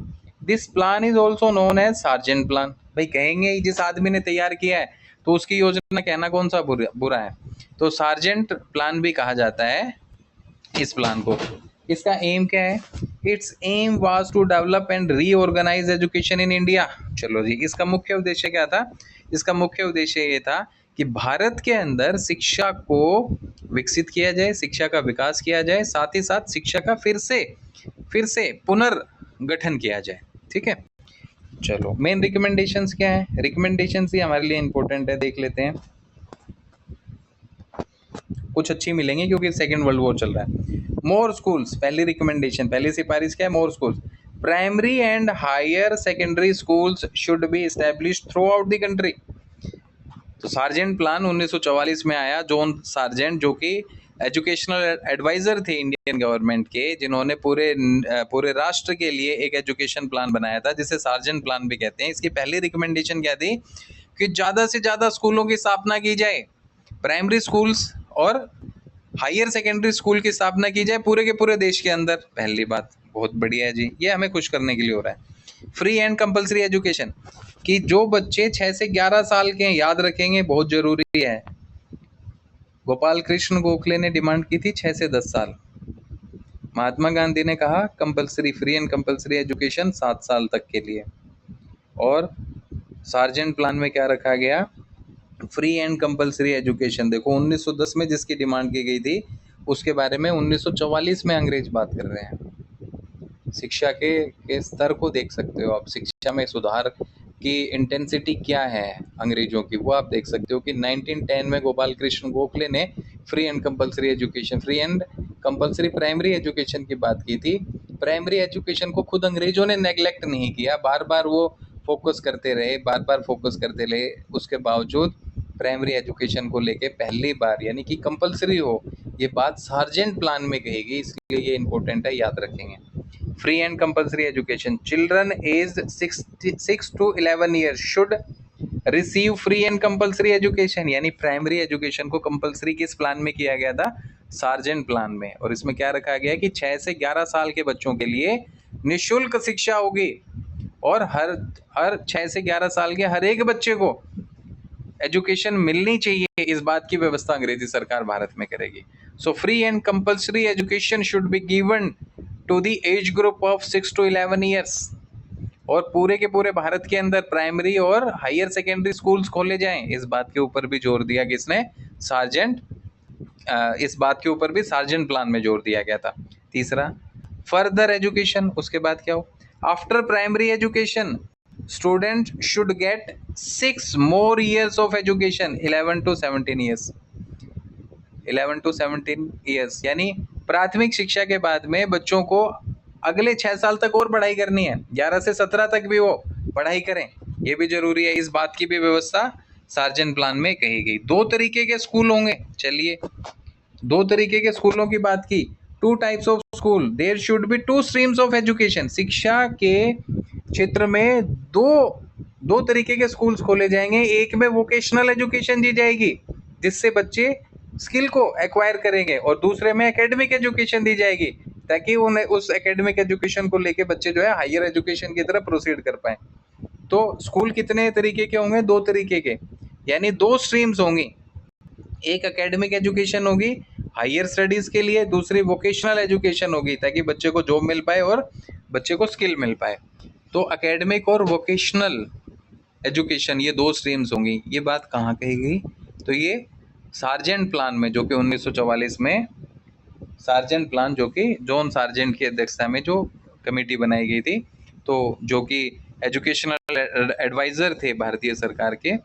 This plan is also known as Sargent plan. भाई कहेंगे जिस आदमी ने तैयार किया है तो उसकी योजना कहना कौन सा बुरा है? तो सार्जेंट प्लान भी कहा जाता है इस प्लान को। इसका एम क्या है? Its aim was to develop and reorganise education in India. चलो जी, इसका मुख्य उद्देश्य क्या था? इसका मुख्य उद्देश्य ये था कि भारत के अंदर शिक्षा को विकसित किया जाए, शिक्षा का विकास किया जाए, साथ ही साथ शिक्षा का फिर से पुनर्गठन किया जाए। ठीक है, चलो मेन रिकमेंडेशंस क्या है? रिकमेंडेशंस ही हमारे लिए इंपॉर्टेंट है, देख लेते हैं। कुछ अच्छी मिलेंगी क्योंकि सेकेंड वर्ल्ड वॉर चल रहा है। मोर स्कूल्स, पहली रिकमेंडेशन, पहली सिफारिश क्या है? More schools. Primary and higher secondary schools should be established throughout the country. तो सार्जेंट प्लान 1944 में आया, जॉन सार्जेंट, जो कि एजुकेशनल एडवाइजर थे इंडियन गवर्नमेंट के, जिन्होंने पूरे राष्ट्र के लिए एक एजुकेशन प्लान बनाया था, जिसे सार्जेंट प्लान भी कहते हैं। इसकी पहली रिकमेंडेशन क्या थी कि ज़्यादा से ज़्यादा स्कूलों की स्थापना की जाए, प्राइमरी स्कूल्स और हायर सेकेंडरी स्कूल की स्थापना की जाए पूरे के पूरे देश के अंदर। पहली बात, बहुत बढ़िया है जी, ये हमें खुश करने के लिए हो रहा है। फ्री एंड कंपलसरी एजुकेशन, कि जो बच्चे 6 से 11 साल के हैं, याद रखेंगे बहुत जरूरी है। गोपाल कृष्ण गोखले ने डिमांड की थी 6 से 10 साल। महात्मा गांधी ने कहा compulsory, free and compulsory education 7 साल तक के लिए। और सार्जेंट प्लान में क्या रखा गया, फ्री एंड कंपलसरी एजुकेशन। देखो 1910 में जिसकी डिमांड की गई थी, उसके बारे में 1944 में अंग्रेज बात कर रहे हैं। शिक्षा के स्तर को देख सकते हो आप, शिक्षा में सुधार की इंटेंसिटी क्या है अंग्रेजों की, वो आप देख सकते हो कि 1910 में गोपाल कृष्ण गोखले ने free and compulsory education, free and compulsory primary education की बात की थी। प्राइमरी एजुकेशन को खुद अंग्रेजों ने नेग्लेक्ट नहीं किया, बार बार वो फोकस करते रहे, बार बार फोकस करते रहे। उसके बावजूद प्राइमरी एजुकेशन को लेके पहली बार, यानी कि कंपलसरी हो, ये बात सार्जेंट प्लान में कहेगी, इसलिए ये इंपॉर्टेंट है, याद रखेंगे। Free and compulsory education, children age 6 to 11 years should receive free and compulsory education. यानी प्राइमरी एजुकेशन को कंपलसरी किस प्लान में किया गया था, सार्जेंट प्लान में। और इसमें क्या रखा गया कि 6 से 11 साल के बच्चों के लिए निःशुल्क शिक्षा होगी, और हर 6 से 11 साल के हर एक बच्चे को एजुकेशन मिलनी चाहिए, इस बात की व्यवस्था अंग्रेजी सरकार भारत में करेगी। So free and compulsory education should be given to the age group of 6 to 11 years. और पूरे के पूरे भारत के अंदर प्राइमरी और हायर सेकेंडरी स्कूल्स खोले जाएं, इस बात के ऊपर भी जोर दिया किसने, सार्जेंट, इस बात के ऊपर भी सार्जेंट प्लान में जोर दिया गया था। तीसरा, फर्दर एजुकेशन, उसके बाद क्या हो, after primary education student should get 6 more years of education, 11 to 17 years, 11 to 17 years. यानी प्राथमिक शिक्षा के बाद में बच्चों को अगले 6 साल तक और पढ़ाई करनी है, 11 से 17 तक भी वो पढ़ाई करें, ये भी जरूरी है, इस बात की भी व्यवस्था सार्जेंट प्लान में कही गई। 2 तरीके के स्कूल होंगे, चलिए 2 तरीके के स्कूलों की बात की। 2 types of school, there should be 2 streams of education. शिक्षा के क्षेत्र में दो तरीके के स्कूल्स खोले जाएंगे। एक में वोकेशनल एजुकेशन दी जाएगी, जिससे बच्चे स्किल को एक्वायर करेंगे, और दूसरे में एकेडमिक एजुकेशन दी जाएगी, ताकि उन्हें उस एकेडमिक एजुकेशन को लेके बच्चे जो है हायर एजुकेशन की तरफ प्रोसीड कर पाए। तो स्कूल कितने तरीके के होंगे, 2 तरीके के, यानी 2 स्ट्रीम्स होंगी। एक एकेडमिक एजुकेशन होगी हायर स्टडीज के लिए, दूसरी वोकेशनल एजुकेशन होगी, ताकि बच्चे को जॉब मिल पाए और बच्चे को स्किल मिल पाए। तो एकेडमिक और वोकेशनल एजुकेशन, ये 2 स्ट्रीम्स होंगी। ये बात कहाँ कही गई, तो ये सार्जेंट प्लान में, जो कि 1944 में सार्जेंट प्लान, जो कि जॉन सार्जेंट की अध्यक्षता में जो कमेटी बनाई गई थी, तो जो कि एजुकेशनल एडवाइजर थे भारतीय सरकार के,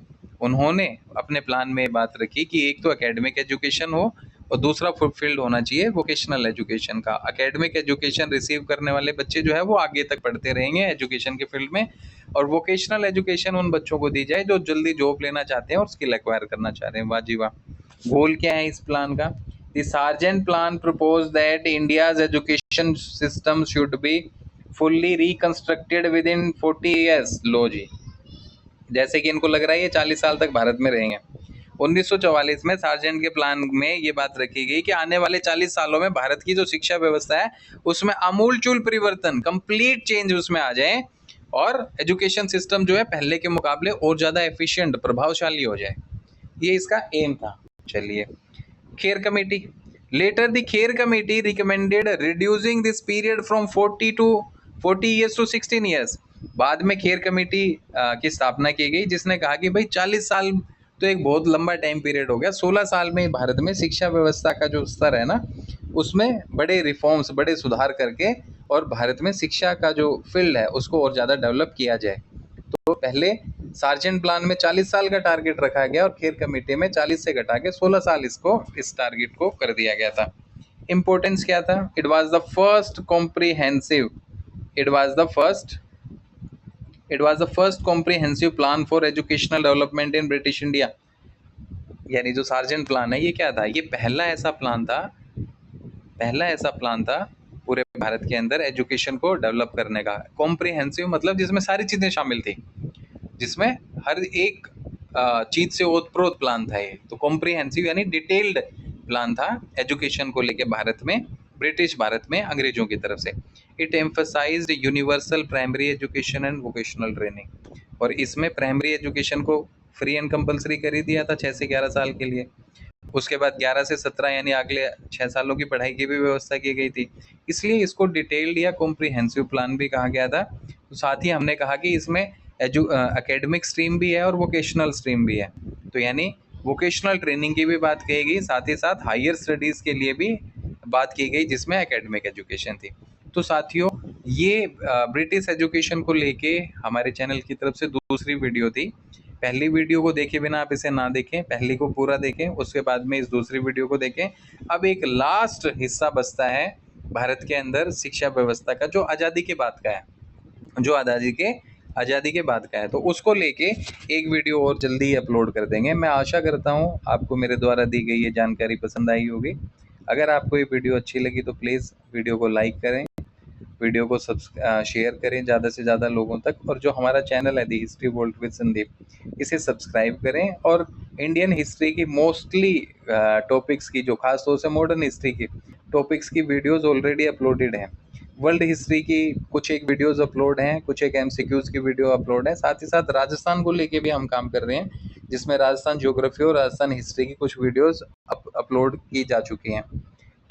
उन्होंने अपने प्लान में बात रखी कि एक तो एकेडमिक एजुकेशन हो, और दूसरा फुलफिल्ड होना चाहिए वोकेशनल एजुकेशन का। एकेडमिक एजुकेशन रिसीव करने वाले बच्चे जो है वो आगे तक पढ़ते रहेंगे एजुकेशन के फील्ड में, और वोकेशनल एजुकेशन उन बच्चों को दी जाए जो जल्दी जॉब लेना चाहते हैं और स्किल एक्वायर करना चाह रहे हैं। वाह जी वाह। गोल क्या है इस प्लान का, the Sargent plan propose that India's education system should be fully reconstructed within 40 years. लो जी, जैसे कि इनको लग रहा है ये 40 साल तक भारत में रहेंगे। 1944 में सार्जेंट के प्लान में ये बात रखी गई कि आने वाले 40 सालों में भारत की जो शिक्षा व्यवस्था है उसमें आमूलचूल परिवर्तन, कंप्लीट चेंज उसमें आ जाए, और एजुकेशन सिस्टम जो है पहले के मुकाबले और ज़्यादा एफिशिएंट, प्रभावशाली हो जाए। ये इसका एम था। चलिए, Kher committee, later the Kher committee recommended reducing this period from 40 years to 16 years. बाद में खेर कमेटी की स्थापना की गई, जिसने कहा कि भाई 40 साल तो एक बहुत लंबा टाइम पीरियड हो गया, 16 साल में भारत में शिक्षा व्यवस्था का जो स्तर है ना, उसमें बड़े रिफॉर्म्स, बड़े सुधार करके, और भारत में शिक्षा का जो फील्ड है उसको और ज़्यादा डेवलप किया जाए। तो पहले सार्जेंट प्लान में 40 साल का टारगेट रखा गया, और खेर कमेटी में 40 से घटा के 16 साल इस टारगेट को कर दिया गया था। इंपॉर्टेंस क्या था, it was the first comprehensive plan for educational development in British India. यानी जो सार्जेंट प्लान है ये क्या था, ये पहला ऐसा प्लान था पूरे भारत के अंदर एजुकेशन को डेवलप करने का। कॉम्प्रिहेंसिव मतलब जिसमें सारी चीज़ें शामिल थी, जिसमें हर एक चीज़ से ओतप्रोत प्लान था ये। तो कॉम्प्रिहेंसिव यानी डिटेल्ड प्लान था एजुकेशन को लेके भारत में, ब्रिटिश भारत में अंग्रेजों की तरफ से। It emphasised universal primary education and vocational training, और इसमें प्राइमरी एजुकेशन को फ्री एंड कंपलसरी कर ही दिया था 6 से 11 साल के लिए। उसके बाद 11 से 17 यानी अगले 6 सालों की पढ़ाई की भी व्यवस्था की गई थी। इसलिए इसको डिटेल्ड या कॉम्प्रिहेंसिव प्लान भी कहा गया था। तो साथ ही हमने कहा कि इसमें एकेडमिक स्ट्रीम भी है और वोकेशनल स्ट्रीम भी है। तो यानी वोकेशनल ट्रेनिंग की भी बात कही गई, साथ ही साथ हायर स्टडीज़ के लिए भी बात की गई जिसमें एकेडमिक एजुकेशन थी। तो साथियों, ये ब्रिटिश एजुकेशन को लेके हमारे चैनल की तरफ से दूसरी वीडियो थी। पहली वीडियो को देखे बिना आप इसे ना देखें, पहली को पूरा देखें, उसके बाद में इस दूसरी वीडियो को देखें। अब एक लास्ट हिस्सा बचता है भारत के अंदर शिक्षा व्यवस्था का, जो आज़ादी के बाद का है, जो आज़ादी के बाद का है। तो उसको लेके एक वीडियो और जल्दी ही अपलोड कर देंगे। मैं आशा करता हूँ आपको मेरे द्वारा दी गई ये जानकारी पसंद आई होगी। अगर आपको ये वीडियो अच्छी लगी तो प्लीज़ वीडियो को लाइक करें, वीडियो को शेयर करें ज़्यादा से ज़्यादा लोगों तक, और जो हमारा चैनल है दी हिस्ट्री वर्ल्ड विद संदीप, इसे सब्सक्राइब करें। और इंडियन हिस्ट्री की मोस्टली टॉपिक्स की, जो खास तौर से मॉडर्न हिस्ट्री की टॉपिक्स की वीडियोस ऑलरेडी अपलोडेड हैं। वर्ल्ड हिस्ट्री की कुछ एक वीडियोस अपलोड हैं, कुछ एक एमसीक्यूज़ की वीडियो अपलोड है। साथ ही साथ राजस्थान को लेके भी हम काम कर रहे हैं, जिसमें राजस्थान ज्योग्राफी और राजस्थान हिस्ट्री की कुछ वीडियोस अपलोड की जा चुकी हैं।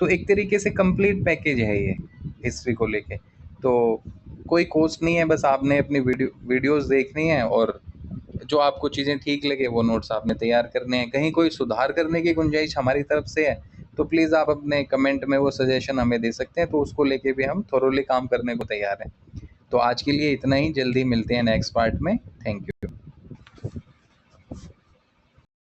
तो एक तरीके से कंप्लीट पैकेज है ये हिस्ट्री को लेके। तो कोई कॉस्ट नहीं है, बस आपने अपनी वीडियोस देखनी है और जो आपको चीज़ें ठीक लगे वो नोट्स आपने तैयार करने हैं। कहीं कोई सुधार करने की गुंजाइश हमारी तरफ से है तो प्लीज़ आप अपने कमेंट में वो सजेशन हमें दे सकते हैं, तो उसको लेके भी हम थोरोली काम करने को तैयार हैं। तो आज के लिए इतना ही, जल्दी मिलते हैं नेक्स्ट पार्ट में। Thank you.